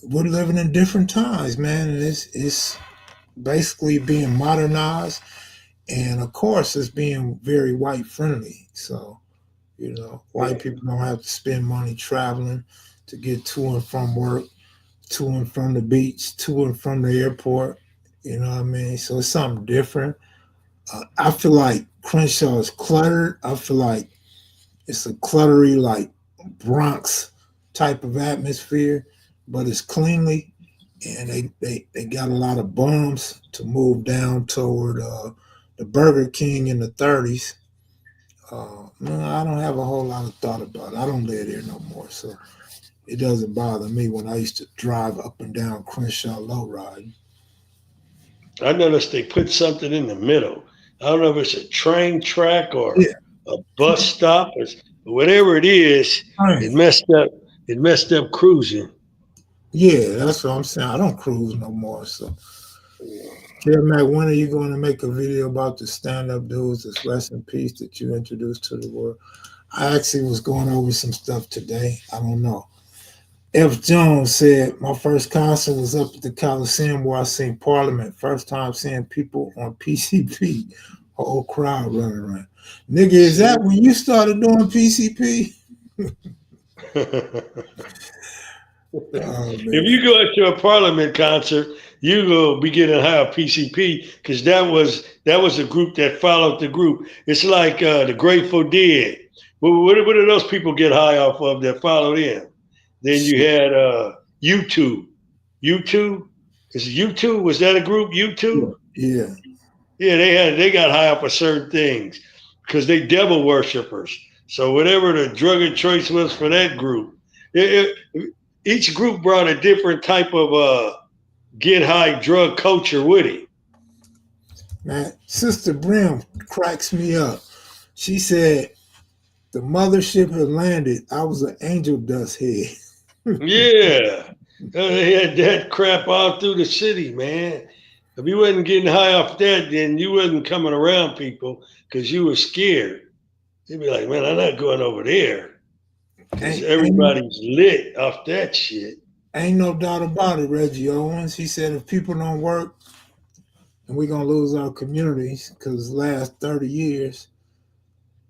We're living in different times, man, and it's basically being modernized, and of course, it's being very white friendly. So, white Yeah. people don't have to spend money traveling to get to and from work, to and from the beach, to and from the airport. You know what I mean? So it's something different. I feel like Crenshaw is cluttered. I feel like it's a cluttery, like Bronx type of atmosphere, but it's cleanly, and they got a lot of bums to move down toward the Burger King in the 30s. No, I don't have a whole lot of thought about it. I don't live there no more, so it doesn't bother me when I used to drive up and down Crenshaw low riding. I noticed they put something in the middle. I don't know if it's a train track or Yeah, a bus stop or whatever it is. It right. messed up. It messed up cruising. Yeah, that's what I'm saying. I don't cruise no more, so Kev Mac, when are you going to make a video about the stand-up dudes that's rest in peace that you introduced to the world? I actually was going over some stuff today. I don't know. F. Jones said, my first concert was up at the Coliseum where I seen Parliament. First time seeing people on PCP. Whole crowd running around. Nigga, is See? that when you started doing PCP? Oh, If man. you go to a Parliament concert, you go be getting high on PCP because that was a group that followed the group. It's like the Grateful Dead. What do those people get high off of that follow them? Then you Shit. had U2. U2 is it U2? Was that a group? U2? Yeah. Yeah, they got high off of certain things because they devil worshippers. So whatever the drug of choice was for that group, each group brought a different type of get high drug culture with it. Man, Sister Brim cracks me up. She said, the mothership had landed. I was an angel dust head. Yeah, they had that crap all through the city, man. If you wasn't getting high off that, then you wasn't coming around people because you were scared. You'd be like, man, I'm not going over there because ain't, ain't, everybody's lit off that shit. ain't no doubt about it, Reggie Owens. He said if people don't work and we're going to lose our communities because the last 30 years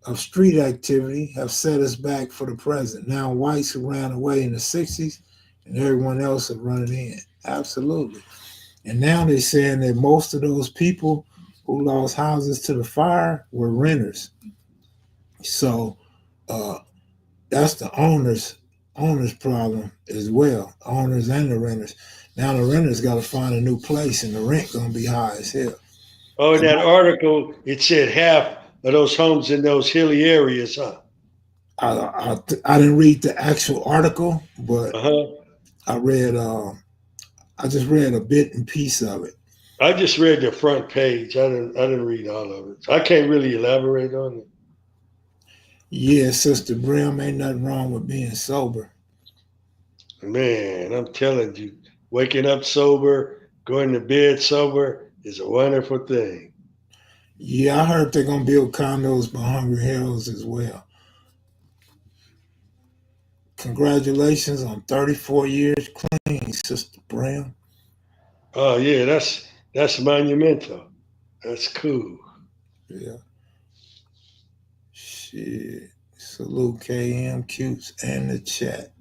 of street activity have set us back for the present. Now whites who ran away in the 60s and everyone else are running in. Absolutely. And now they're saying that most of those people who lost houses to the fire were renters. So uh, that's the owners problem as well. Owners and the renters. Now the renters got to find a new place, and the rent gonna be high as hell. Oh, in And that article, it said half of those homes in those hilly areas, huh? I didn't read the actual article, but Uh huh. I read. I just read a bit and piece of it. I just read the front page. I didn't read all of it. So I can't really elaborate on it. Yeah, Sister Brim, ain't nothing wrong with being sober. Man, I'm telling you, waking up sober, going to bed sober is a wonderful thing. Yeah, I heard they're gonna build condos by Hungry Hills as well. Congratulations on 34 years clean, Sister Brown. Oh yeah, that's monumental. That's cool. Yeah. Shit. Salute KM Cutes and the chat.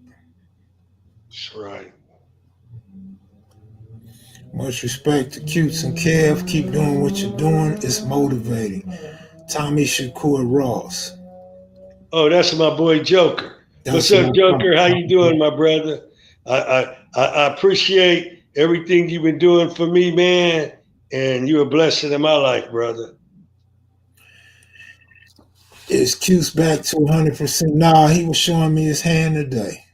That's right. Much respect to Cutes and Kev. Keep doing what you're doing. It's motivating. Tommy Shakur Ross. Oh, that's my boy Joker. What's That's up, what Joker? How you I'm doing, my brother? I appreciate everything you've been doing for me, man. And you're a blessing in my life, brother. Is Cuse back to 100%? Nah, he was showing me his hand today.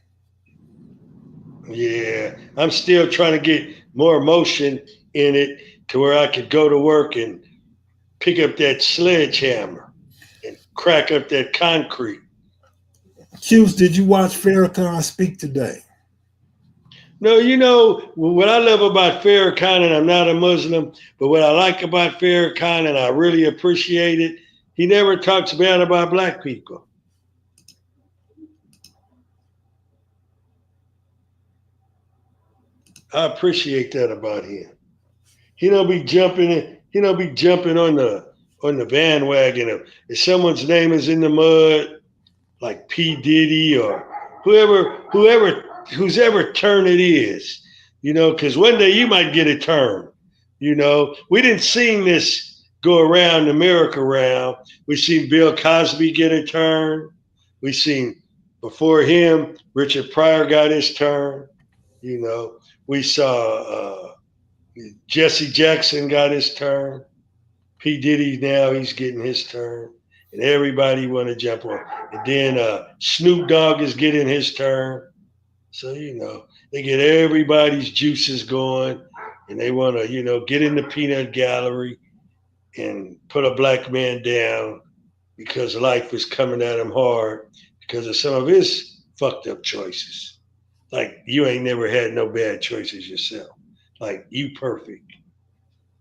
Yeah, I'm still trying to get more emotion in it to where I could go to work and pick up that sledgehammer and crack up that concrete. Cuse, did you watch Farrakhan speak today? No, what I love about Farrakhan, and I'm not a Muslim, but what I like about Farrakhan, and I really appreciate it, he never talks bad about black people. I appreciate that about him. He don't be jumping in, he don't be jumping on the bandwagon of if someone's name is in the mud, like P. Diddy or whose ever turn it is, because one day you might get a turn. We didn't see this go around the merry-go-round. We seen Bill Cosby get a turn. We seen before him Richard Pryor got his turn. You know, we saw Jesse Jackson got his turn. P. Diddy now he's getting his turn, and everybody want to jump on. And then Snoop Dogg is getting his turn. So they get everybody's juices going, and they want to get in the peanut gallery and put a black man down because life is coming at him hard because of some of his fucked up choices. Like you ain't never had no bad choices yourself. Like you perfect.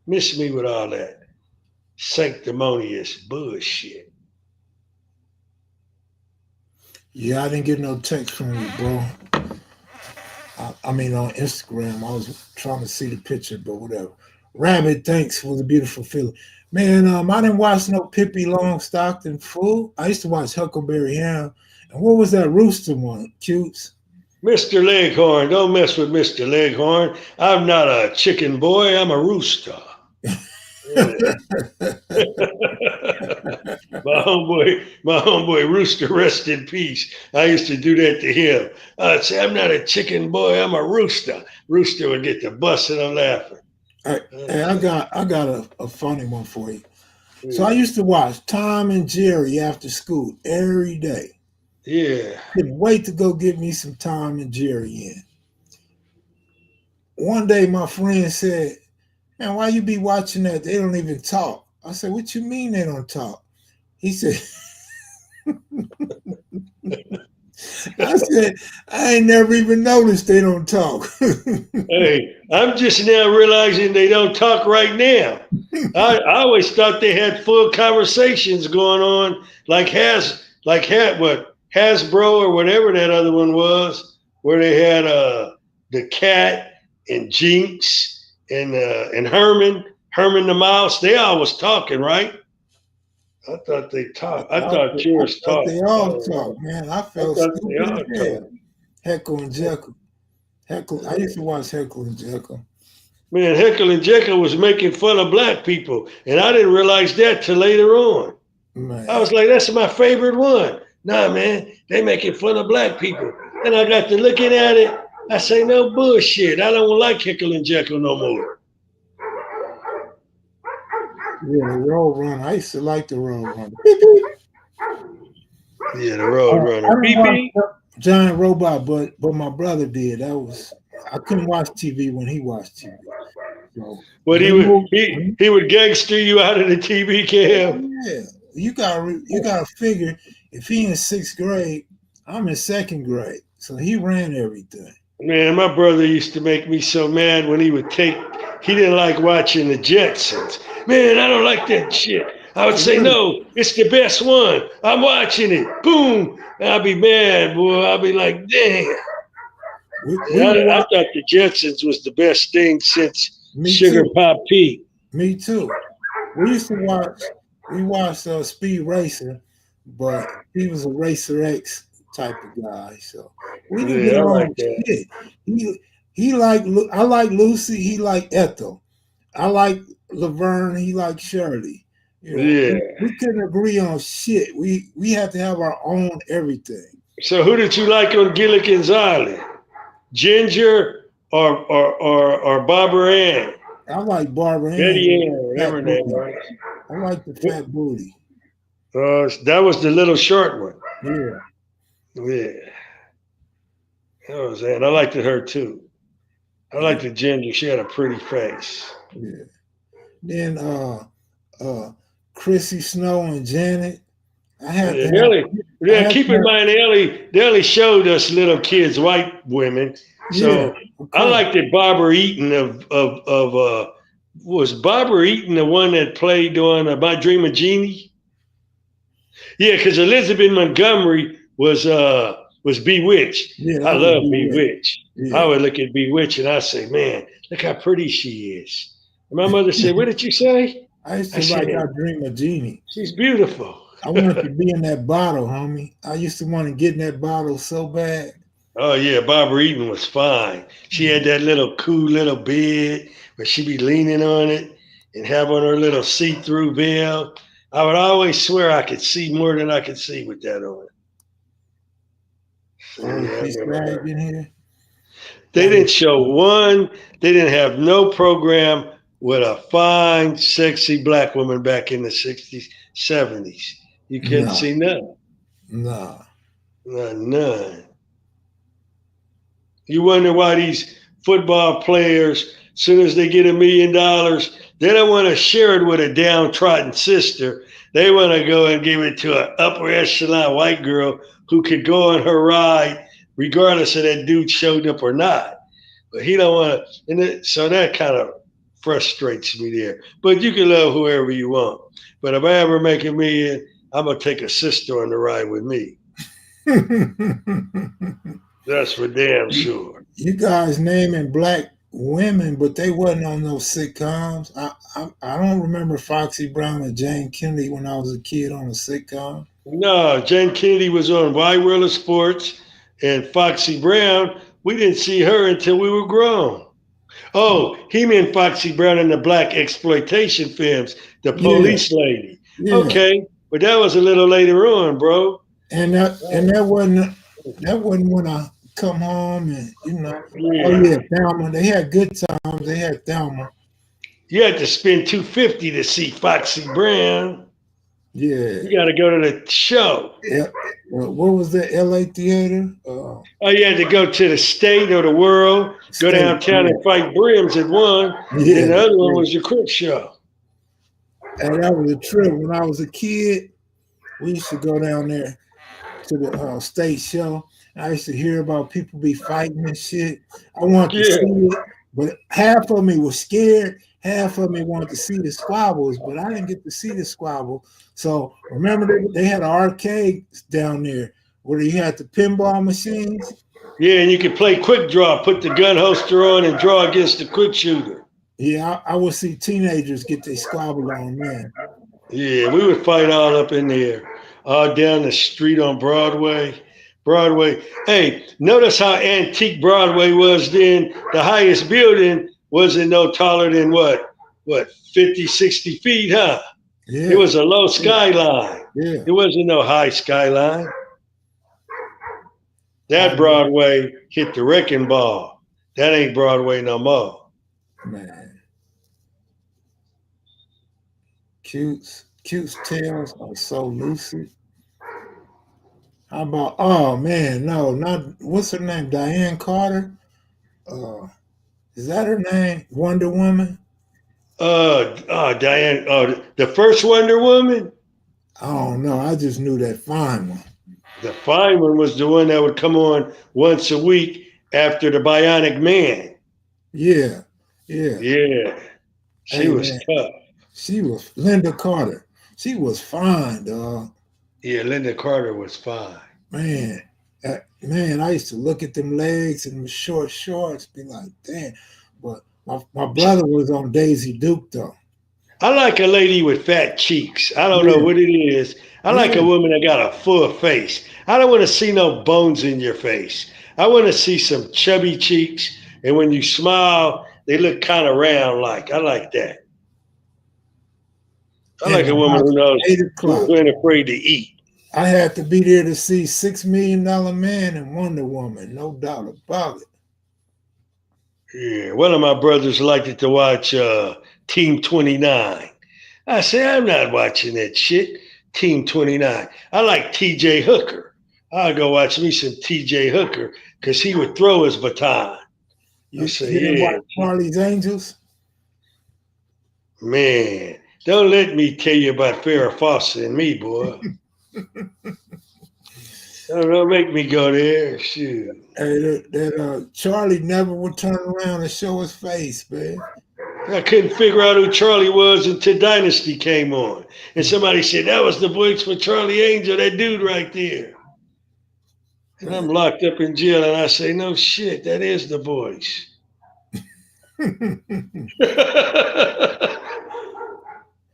Miss me with all that sanctimonious bullshit. Yeah, I didn't get no text from you, bro. I mean, on Instagram, I was trying to see the picture, but whatever. Rabbit, thanks for the beautiful feeling. Man, I didn't watch no Pippi Longstockton fool. I used to watch Huckleberry Hound. And what was that rooster one? Cutes? Mr. Leghorn, don't mess with Mr. Leghorn. I'm not a chicken boy, I'm a rooster. Yeah. my homeboy Rooster, rest in peace. I used to do that to him. I'd say, I'm not a chicken boy, I'm a rooster. Rooster would get the busting and laughing. Hey, I got a funny one for you. So I Yeah. used to watch Tom and Jerry after school every day. Yeah. Couldn't wait to go get me some Tom and Jerry in. One day my friend said, man, why you be watching that? They don't even talk. I said, what you mean they don't talk? He said, I said, I ain't never even noticed they don't talk. Hey, I'm just now realizing they don't talk right now. I always thought they had full conversations going on, what Hasbro or whatever that other one was, where they had the cat and Jinx and Herman the mouse. They all was talking, right? I thought they talked. I thought I yours thought they talked. I all don't talk, know. man. I I felt thought they stupid all as hell. talked. Heckle and Jekyll. Heckle. I used to watch Heckle and Jekyll. Man, Heckle and Jekyll was making fun of black people, and I didn't realize that till later on. I Man, was like, that's my favorite one. Nah, man, they making fun of black people. And I got to looking at it. I say, no bullshit. I don't like Heckle and Jekyll no more. yeah, the Road Runner. I used to like the Road Runner. Beep, beep. Yeah, the Road I Runner. didn't watch PP. Giant Robot, but my brother did. That was I couldn't watch TV when he watched TV. So What when he they would moved, he would gangster you out of the TV cam. yeah, you gotta figure if he in sixth grade, I'm in second grade, so he ran everything. Man, my brother used to make me so mad when he didn't like watching the Jetsons. Man, I don't like that shit. I would say, Really? no, it's the best one. I'm watching it. Boom. And I'd be mad, boy. I'd be like, damn. We Yeah, were I thought the Jetsons was the best thing since me Sugar too. Pop Pete. Me too. We used to watch. We watched Speed Racer, but he was a Racer X type of guy, so we didn't get Yeah, I like along that. shit. He liked. I like Lucy. He liked Ethel. I like Laverne. He liked Shirley. You know, Yeah. we couldn't agree on shit. We had to have our own everything. So who did you like on Gilligan's Island? Ginger or Barbara Ann? I like Barbara Ann, Betty Ann, whatever fat her name booty. was. I like the fat booty. That was the little short one. Yeah, Yeah, that was it. I liked her too. I yeah, liked the ginger. She had a pretty face. yeah. Then uh Chrissy Snow and Janet. I had Yeah, to they have only, I yeah, had keep to in have mind they only showed us little kids, white women. yeah, So of I course. liked that Barbara Eaton of was Barbara Eaton the one that played on My Dream of Jeannie? Yeah, because Elizabeth Montgomery was Bewitched. Yeah, I that was love be it. Bewitched. I Yeah. would look at Bewitched and I say, man, look how pretty she is. And my mother said, what did you say? I used I to like said, I Dream of Jeannie. she's beautiful. I wanted to be in that bottle, homie. I used to want to get in that bottle so bad. Oh yeah, Barbara Eaton was fine. She Yeah. had that little cool little bed where she be leaning on it and have on her little see-through veil. I would always swear I could see more than I could see with that on. Oh, Yeah, I she remember sagged her. in here. They That didn't was show one. They didn't have no program with a fine, sexy black woman back in the 60s, 70s. You couldn't no, see none. no. None. You wonder why these football players, as soon as they get $1 million, they don't want to share it with a downtrodden sister. They want to go and give it to an upper echelon white girl who could go on her ride, regardless of that dude showed up or not. But he don't want to, so that kind of frustrates me there. But you can love whoever you want. But if I ever make $1 million, I'm gonna take a sister on the ride with me. That's for damn sure. You guys naming black women, but they wasn't on those sitcoms. I don't remember Foxy Brown and Jane Kennedy when I was a kid on a sitcom. No, Jane Kennedy was on Wide World of Sports, and Foxy Brown. We didn't see her until we were grown. Oh, he meant Foxy Brown in the black exploitation films, the Yeah, police lady. yeah. Okay, but that was a little later on, bro. And that wasn't when I come home and oh yeah, Yeah, Thelma. They had good times. They had Thelma. you had to spend $250 to see Foxy Brown. Yeah. You got to go to the show. Yeah. What was that? L.A. Theater? Oh, you had to go to the state or the world, go State. downtown Yeah. and fight brims at one, and then Yeah. the The other one state. was your Crip show. And that was a trip. When I was a kid, we used to go down there to the state show. I used to hear about people be fighting and shit. I wanted to Yeah. see it, but half of me was scared. Half of me wanted to see the squabbles, but I didn't get to see the squabble. So remember, they had an arcade down there where you had the pinball machines. Yeah, and you could play quick draw, put the gun holster on and draw against the quick shooter. Yeah, I would see teenagers get their squabble on, man. Yeah, we would fight all up in there, all down the street on Broadway. Broadway. Hey, notice how antique Broadway was then. The highest building wasn't no taller than what, 50, 60 feet, huh? It Yeah, was a low yeah, skyline. yeah. It wasn't no high skyline. I That Broadway hit the wrecking ball. That ain't Broadway no more. man, cute's tales are so lucid. How about? Oh man, no, not what's her name? Diane Carter. Uh, is that her name? Wonder Woman. Diane, the first Wonder Woman, I don't know. I just knew that fine one. the fine one was the one that would come on once a week after the Bionic Man. Yeah, yeah. Yeah, she Hey was man, tough. she was Linda Carter. She was fine, dog. Yeah, Linda Carter was fine. Man, man, I used to look at them legs and the short shorts, be like, damn. But my brother was on Daisy Duke though. I like a lady with fat cheeks. I don't know Yeah, what it is. I like yeah. a woman that got a full face. I don't want to see no bones in your face. I want to see some chubby cheeks, and when you smile, they look kind of round. Like I like that. I In like a the woman house who knows at 8 o'clock. who ain't afraid to eat. I had to be there to see $6 Million Man and Wonder Woman, no doubt about it. Yeah, one of my brothers liked to watch Team 29. I say, I'm not watching that shit. Team 29. I like TJ Hooker. I'll go watch me some TJ Hooker because he would throw his baton. I say, You didn't yeah, watch Charlie's Angels? man, don't let me tell you about Farrah Fawcett and me, boy. Don't make me go there. Shoot. Hey, that Charlie never would turn around and show his face, man. I couldn't figure out who Charlie was until Dynasty came on. And somebody said, that was the voice for Charlie Angel, that dude right there. And I'm locked up in jail, and I say, no shit, that is the voice.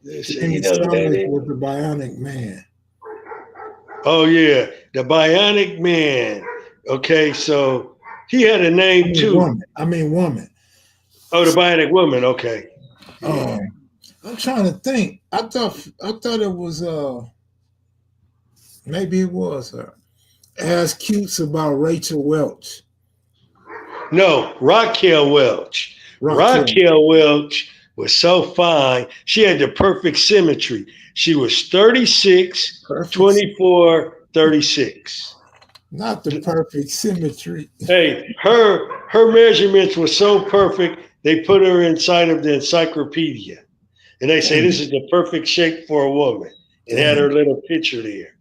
They say, you Jimmy know who that Summers is? was the Bionic Man. Oh, yeah, the Bionic Man. Okay, so he had a name too. Woman. Oh, the Bionic Woman. Okay. Yeah. I'm trying to think. I thought it was maybe it was her. Ask Cutes about Rachel Welch. No, Raquel Welch. Raquel. Raquel Welch was so fine. She had the perfect symmetry. She was 36, Perfect. 24, 36. Not the perfect symmetry. Hey, her measurements were so perfect, they put her inside of the encyclopedia. And they say this Damn. is the perfect shape for a woman. And had Damn. her little picture there.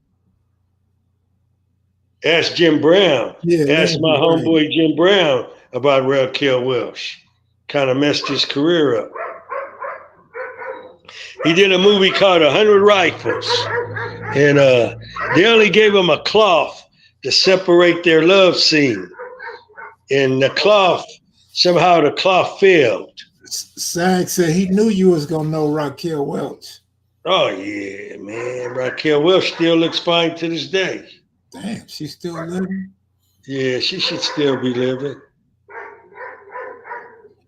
Ask Jim Brown. Yeah, Ask Lindsey my Wright. homeboy Jim Brown about Raquel Welch. Kind of messed his career up. He did a movie called 100 Rifles. And they only gave him a cloth to separate their love scene. And somehow the cloth failed. Sag said he knew you was gonna know Raquel Welch. Oh, yeah, man. Raquel Welch still looks fine to this day. Damn, she's still living. Yeah, she should still be living.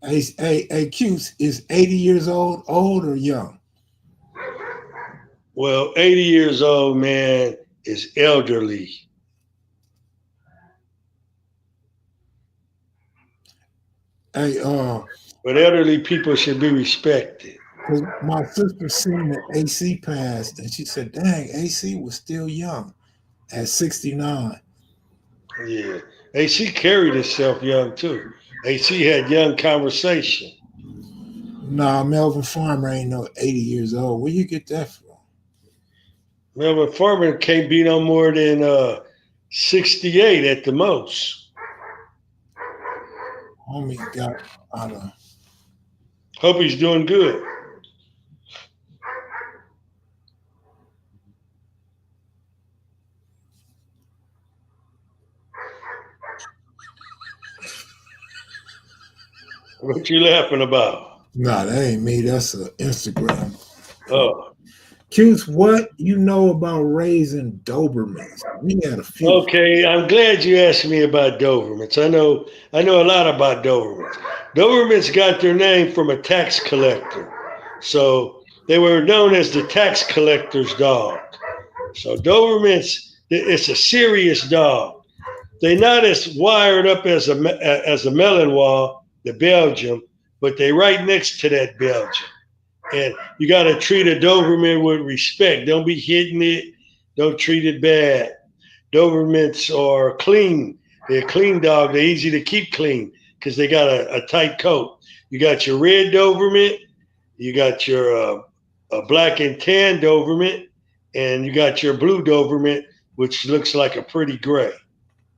Hey, Cutes is 80 years old or young? Well, 80 years old, man, is elderly. Hey, But elderly people should be respected. because my sister seen that AC passed, and she said, "Dang, AC was still young at 69." Yeah. AC carried himself young, too. AC had young conversation. Nah, Melvin Farmer ain't no 80 years old. Where you get that from? Melvin Farmer can't be no more than 68 at the most. Homie got out of. Hope he's doing good. What you laughing about? Nah, that ain't me. That's an Instagram. Oh. Cutes, what you know about raising Dobermans? We had a few. Okay, I'm glad you asked me about Dobermans. I know a lot about Dobermans. Dobermans got their name from a tax collector. So they were known as the tax collector's dog. So Dobermans, it's a serious dog. They're not as wired up as a Malinois, the Belgium, but they right next to that Belgium. And you got to treat a Doberman with respect. Don't be hitting it. Don't treat it bad. Dobermans are clean. They're a clean dog. They're easy to keep clean because they got a tight coat. You got your red Doberman. You got your black and tan Doberman. And you got your blue Doberman, which looks like a pretty gray.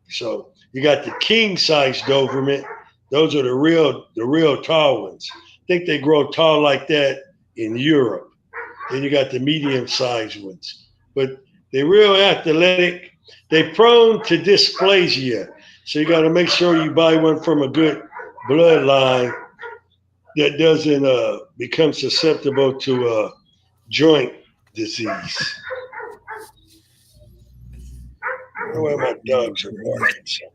So You got the king size Doberman. Those are the real tall ones. I think they grow tall like that in Europe. Then you got the medium sized ones. But they're real athletic. They're prone to dysplasia. So you got to make sure you buy one from a good bloodline that doesn't become susceptible to joint disease. I don't know why my dogs are barking so much.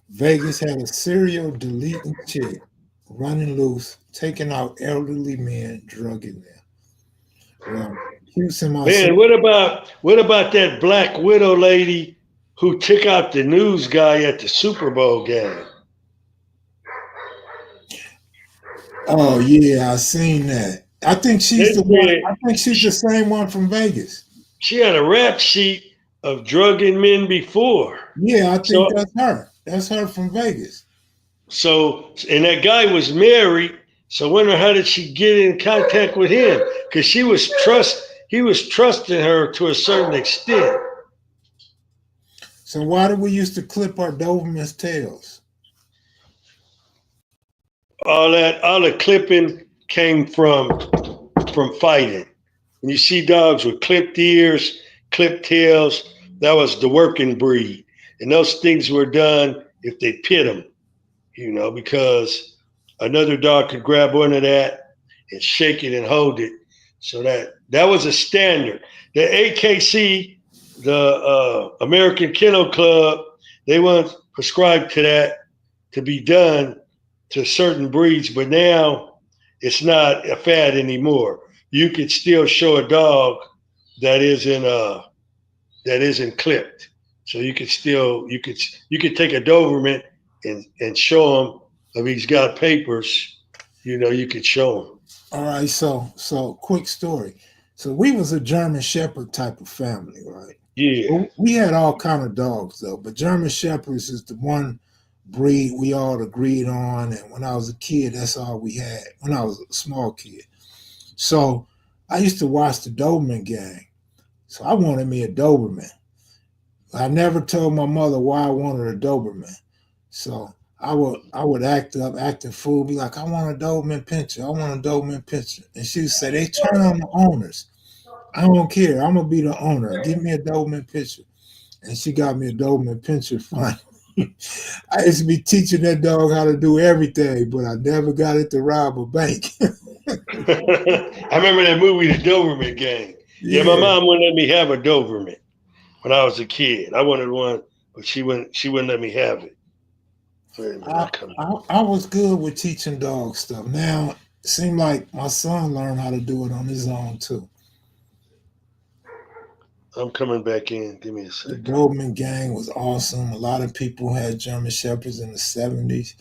Vegas had a serial deleting chick, running loose, taking out elderly men, drugging them. Well, Houston, Man, what about that Black Widow lady who took out the news guy at the Super Bowl game? Oh yeah, I seen that. I think she's the one. I think she's the same one from Vegas. She had a rap sheet of drugging men before. Yeah, I think that's her. That's her from Vegas. So, and that guy was married. So, I wonder how did she get in contact with him? Because he was trusting her to a certain extent. So, why do we used to clip our Doberman's tails? All the clipping came from fighting. When you see dogs with clipped ears, clipped tails, that was the working breed. And those things were done if they pit them, because another dog could grab one of that and shake it and hold it. So that was a standard. The AKC, the American Kennel Club, they weren't prescribed to that to be done to certain breeds, but now it's not a fad anymore. You could still show a dog that isn't clipped. So you could take a Doberman and show him if he's got papers. You could show him. All right, so quick story. So we was a German Shepherd type of family, right? Yeah. We had all kind of dogs though, but German Shepherds is the one breed we all agreed on. And when I was a kid, that's all we had. When I was a small kid, so I used to watch the Doberman gang. So I wanted me a Doberman. I never told my mother why I wanted a Doberman. So I would act a fool, be like, I want a Doberman Pinscher. I want a Doberman Pinscher. And she would say, they turn on the owners. I don't care. I'm going to be the owner. Give me a Doberman Pinscher. And she got me a Doberman Pinscher finally. I used to be teaching that dog how to do everything, but I never got it to rob a bank. I remember that movie, The Doberman Gang. Yeah, my mom wouldn't let me have a Doberman when I was a kid. I wanted one, but she wouldn't let me have it. I was good with teaching dogs stuff. Now it seemed like my son learned how to do it on his own too. I'm coming back in. Give me a second. The Doberman gang was awesome. A lot of people had German Shepherds in the 70s.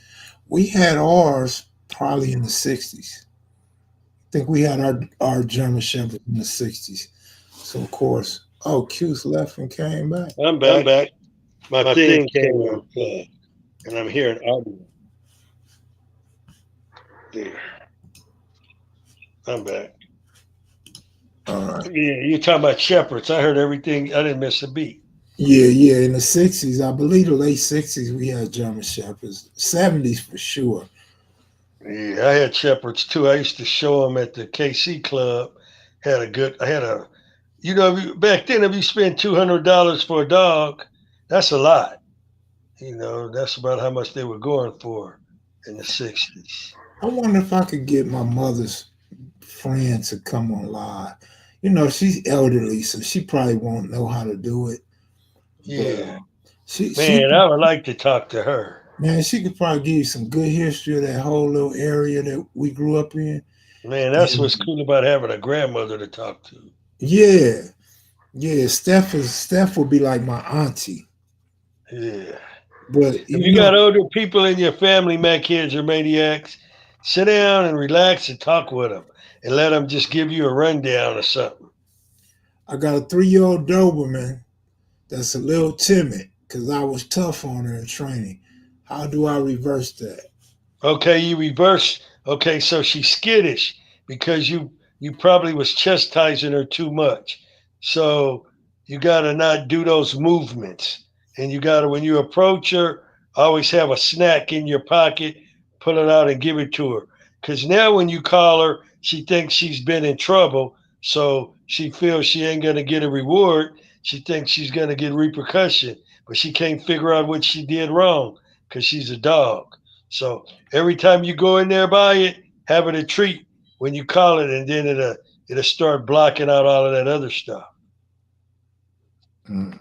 We had ours probably in the 60s. I think we had our German Shepherds in the 60s. So, of course, Q's left and came back. I'm back. My thing came unplugged, and I'm hearing audio. There. I'm back. All right. Yeah, you're talking about Shepherds. I heard everything. I didn't miss a beat. Yeah. In the 60s, I believe the late 60s, we had German Shepherds. 70s for sure. Yeah, I had Shepherds too. I used to show them at the KC Club. Back then, if you spend $200 for a dog, that's a lot. That's about how much they were going for in the 60s. I wonder if I could get my mother's friend to come on live. She's elderly, so she probably won't know how to do it. Yeah. But, I would like to talk to her. Man, she could probably give you some good history of that whole little area that we grew up in. Man, that's what's cool about having a grandmother to talk to. Yeah. Steph would be like my auntie. Yeah. But if you got older people in your family, mad kids or maniacs, sit down and relax and talk with them and let them just give you a rundown or something. I got a 3-year-old Doberman that's a little timid because I was tough on her in training. How do I reverse that? Okay, you reverse. Okay, so she's skittish because you probably was chastising her too much. So you got to not do those movements. And you got to, when you approach her, always have a snack in your pocket, pull it out and give it to her. Because now when you call her, she thinks she's been in trouble. So she feels she ain't going to get a reward. She thinks she's going to get repercussion, but she can't figure out what she did wrong because she's a dog. So every time you go in there by it, have it a treat when you call it, and then it'll start blocking out all of that other stuff. Mm.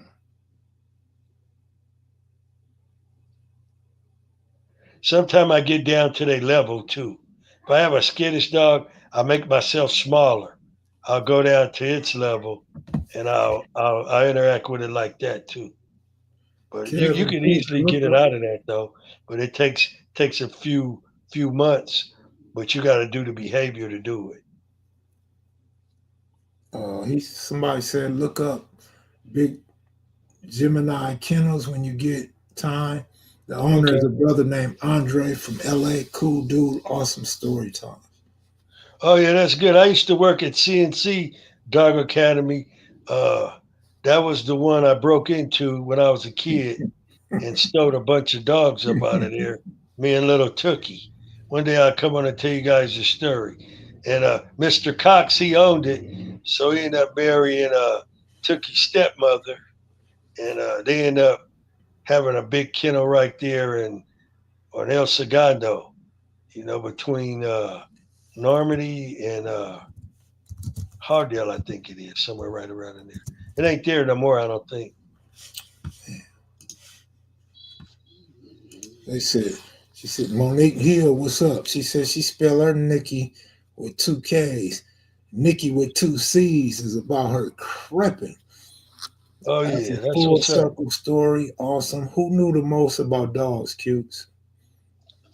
Sometimes I get down to their level too. If I have a skittish dog, I make myself smaller. I'll go down to its level, and I'll interact with it like that too. But you Kevin can Peach, easily look get it up. out of that though. But it takes a few months. But you got to do the behavior to do it. Somebody said look up Big Gemini Kennels when you get time. The owner Okay. is a brother named Andre from LA. Cool dude, awesome story time. Oh yeah, that's good. I used to work at CNC Dog Academy. Uh, that was the one I broke into when I was a kid and stole a bunch of dogs up out of there. Me and little Tookie. One day I'll come on and tell you guys the story. And Mr. Cox, he owned it, so he ended up marrying Tookie's stepmother, and they ended up having a big kennel right there in on El Segundo, between Normandy and Hardale, I think it is, somewhere right around in there. It ain't there no more, I don't think. They said, she said, Monique Hill, what's up? She said she spelled her Nikki with two K's. Nikki with two C's is about her crepping. Oh That's a yeah, that's full what's up. circle story. Awesome. Who knew the most about dogs, Cutes?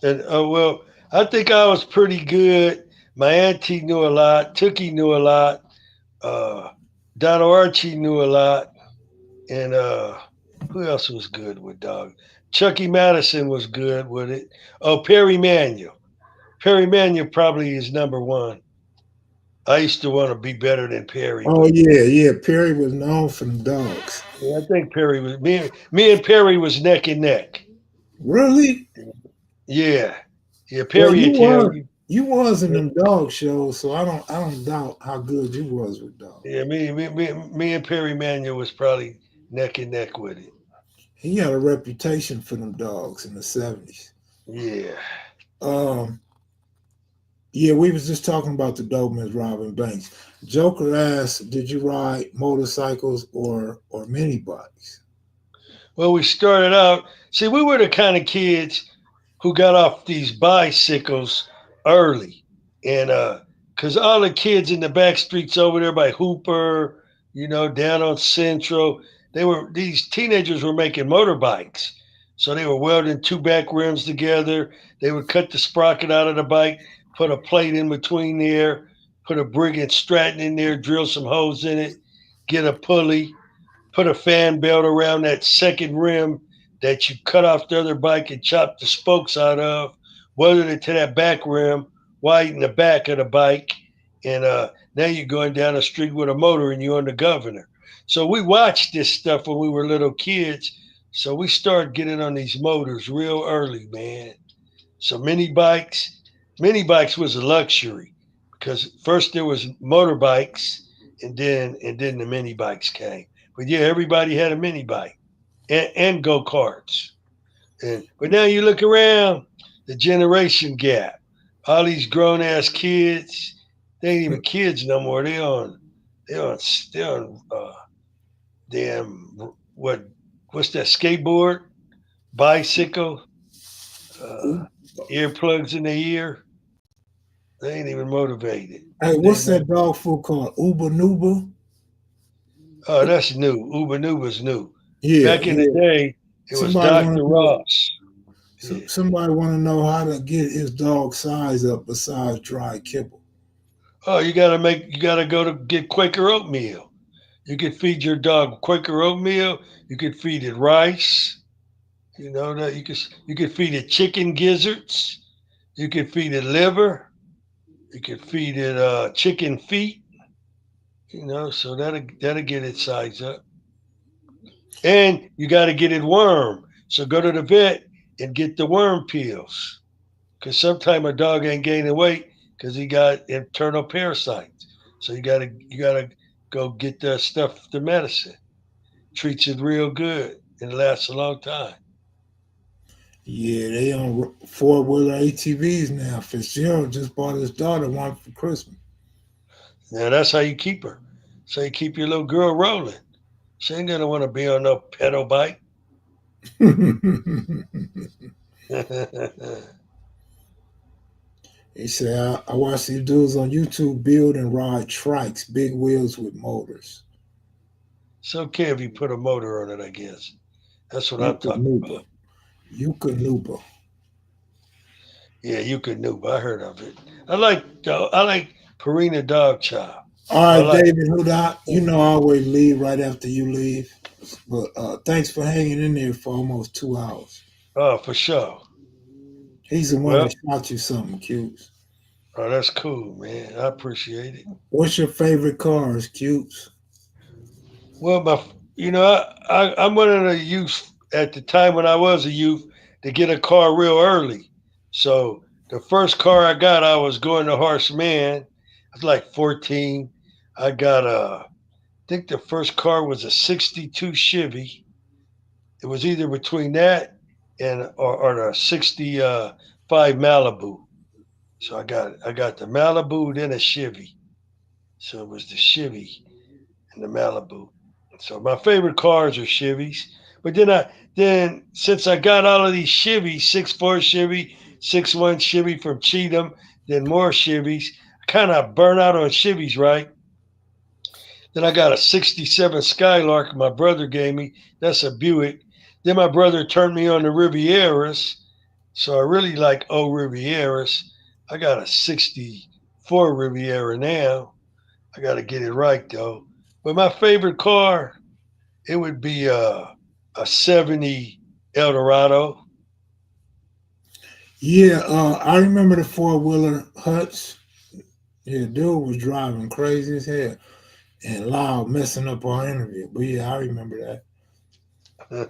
And well, I think I was pretty good. My auntie knew a lot. Tookie knew a lot. Uh, Donna Archie knew a lot. And who else was good with dogs? Chucky Madison was good with it. Oh, Perry Manuel. Perry Manuel probably is number one. I used to want to be better than Perry, Oh but yeah, yeah. Perry was known for the dogs. yeah, I think Perry was me and Perry was neck and neck. Really? Yeah, yeah. Well, Perry would tell you. you was in them dog shows, so I don't doubt how good you was with dogs. Yeah, me and Perry Manuel was probably neck and neck with it. He had a reputation for them dogs in the 70s. Yeah. Um, yeah, we was just talking about the Dobermans robbing banks. Joker asked, "Did you ride motorcycles or mini bikes?" Well, we started out. See, we were the kind of kids who got off these bicycles early, and because all the kids in the back streets over there by Hooper, down on Central, these teenagers were making motorbikes. So they were welding two back rims together. They would cut the sprocket out of the bike, put a plate in between there, put a Brigg and Stratton in there, drill some holes in it, get a pulley, put a fan belt around that second rim that you cut off the other bike and chop the spokes out of, welded it to that back rim, widen the back of the bike, and now you're going down the street with a motor and you're on the governor. So we watched this stuff when we were little kids. So we started getting on these motors real early, man. So mini bikes was a luxury because first there was motorbikes and then the mini bikes came. But yeah, everybody had a mini bike and go karts. And but now you look around, the generation gap. All these grown ass kids, they ain't even kids no more. They on damn what's that skateboard, bicycle, uh, earplugs in their ear. They ain't even motivated. Hey, They what's not, that dog food called? Uber Nuba? oh, that's new. Uber Nuba's new. Yeah, Back in the yeah. day, it was Somebody Dr. want to know. Ross. Yeah. Somebody want to know how to get his dog size up besides dry kibble. Oh, you gotta go to get Quaker oatmeal. You could feed your dog Quaker oatmeal. You could feed it rice. That you could feed it chicken gizzards. You could feed it liver. You could feed it chicken feet. So that'll get its size up. And you got to get it worm. So go to the vet and get the worm pills. Because sometimes a dog ain't gaining weight because he got internal parasites. So you gotta go get the stuff, the medicine. Treats it real good and lasts a long time. Yeah, they on four wheeler ATVs now. Fitzgerald just bought his daughter one for Christmas. Now that's how you keep her. So you keep your little girl rolling. She ain't gonna want to be on no pedal bike. He said, I watch these dudes on YouTube build and ride trikes, big wheels with motors. It's okay if you put a motor on it, I guess. That's what I'm talking Yukonuba. about. Yukonuba. Yeah, you could noob. I heard of it. I like Purina dog chow. All I right, like. David Huda, you know I always leave right after you leave. But thanks for hanging in there for almost 2 hours. Oh, for sure. He's the one Well, that shot you something, Cubes. oh, that's cool, man. I appreciate it. What's your favorite cars, Cubes? Well, I'm one of the youth at the time when I was a youth to get a car real early. So the first car I got, I was going to Horse Man. I was like 14. I got I think the first car was a '62 Chevy. It was either between that and or the '65 Malibu. So I got the Malibu, then a Chevy. So it was the Chevy and the Malibu. So my favorite cars are Chevys. But then since I got all of these Chevys, 6'4" Chevy, 6'1" Chevy from Cheatham, then more Chevys, I kind of burn out on Chevys, right? Then I got a '67 Skylark my brother gave me. That's a Buick. Then my brother turned me on to Rivieras. So I really like old Rivieras. I got a '64 Riviera now. I got to get it right though. But my favorite car, it would be a '70 Eldorado. Yeah, I remember the four wheeler Huts. Yeah, dude was driving crazy as hell and loud, messing up our interview. But yeah, I remember that.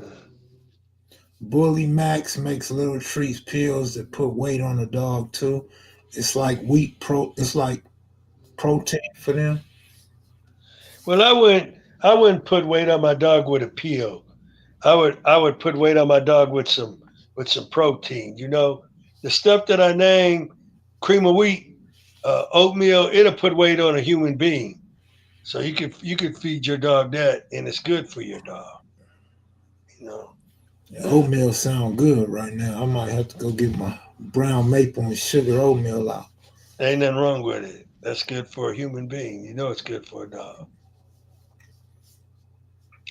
Bully Max makes little treats pills that put weight on the dog too. It's like wheat pro. It's like protein for them. Well, I wouldn't put weight on my dog with a pill. I would put weight on my dog with some protein. The stuff that I name, cream of wheat, oatmeal, it'll put weight on a human being. So you could feed your dog that, and it's good for your dog. You know, Yeah, oatmeal sound good right now. I might have to go get my brown maple and sugar oatmeal out. ain't nothing wrong with it. That's good for a human being. You know it's good for a dog.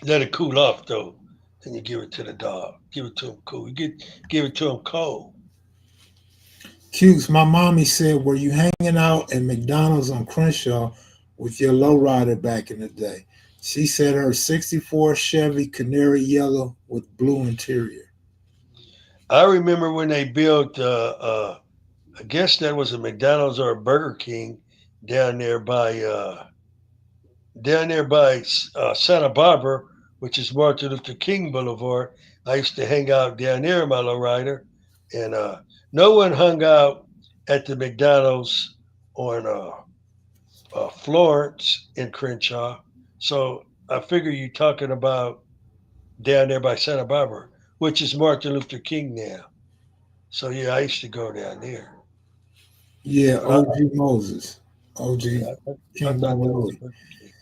Let it cool off though. Then you give it to the dog. Give it to him cool. Give it to him cold. Cukes, my mommy said, were you hanging out at McDonald's on Crenshaw with your lowrider back in the day? She said her 64 Chevy Canary Yellow with blue interior. I remember when they built. I guess that was a McDonald's or a Burger King down there by Santa Barbara, which is Martin Luther King Boulevard. I used to hang out down there in my lowrider, and no one hung out at the McDonald's on Florence in Crenshaw. So I figure you're talking about down there by Santa Barbara, which is Martin Luther King now. So yeah, I used to go down there. Yeah, But OG Moses. OG I, thought, I King thought that was Mama. Burger King.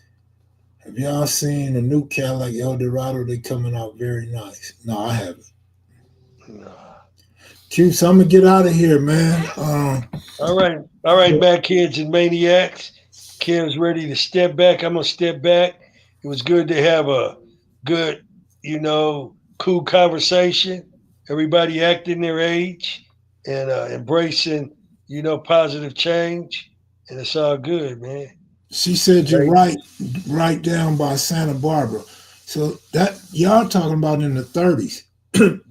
Have y'all seen the new Cadillac Eldorado? They coming out very nice. No, I haven't. No. Q, so I'm gonna get out of here, man. All right, back kids and maniacs. Kim's ready to step back. I'm gonna step back. It was good to have a good, cool conversation. Everybody acting their age and embracing, positive change, and it's all good, man. she said you're Right? right down by Santa Barbara. So that y'all talking about in the 30s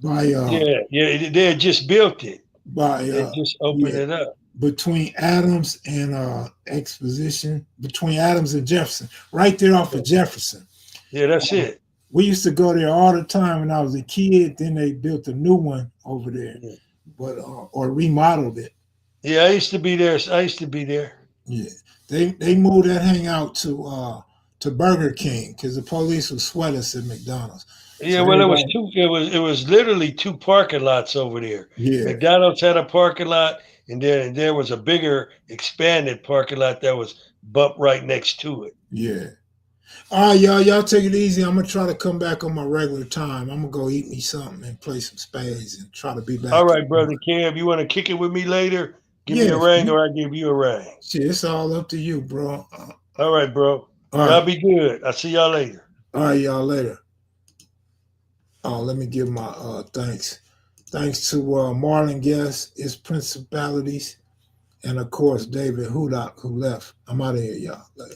by Yeah, yeah. They had just built it. by They just opened yeah, it up. between Adams and Exposition, between Adams and Jefferson, right there off of Jefferson. Yeah, that's it. We used to go there all the time when I was a kid. Then they built a new one over there, Yeah. but or remodeled it. Yeah, I used to be there. I used to be there. Yeah, they moved that hangout to Burger King because the police would sweat us at McDonald's. Yeah, So well, it was everybody, two. It was literally two parking lots over there. yeah, McDonald's had a parking lot, and then there was a bigger, expanded parking lot that was bumped right next to it. yeah. All right, y'all take it easy. I'm gonna try to come back on my regular time. I'm gonna go eat me something and play some spades and try to be All back. right, brother Kev, you want to kick it with me later? Give me a Yeah, ring, or I give you a ring. shit, it's all up to you, bro. All right, bro. All Y'all right, be good. I'll see y'all later. all right, y'all later. Oh, let me give my thanks. Thanks to Marlon Guest, his principalities, and of course David Hudak who left. I'm out of here, y'all. Later.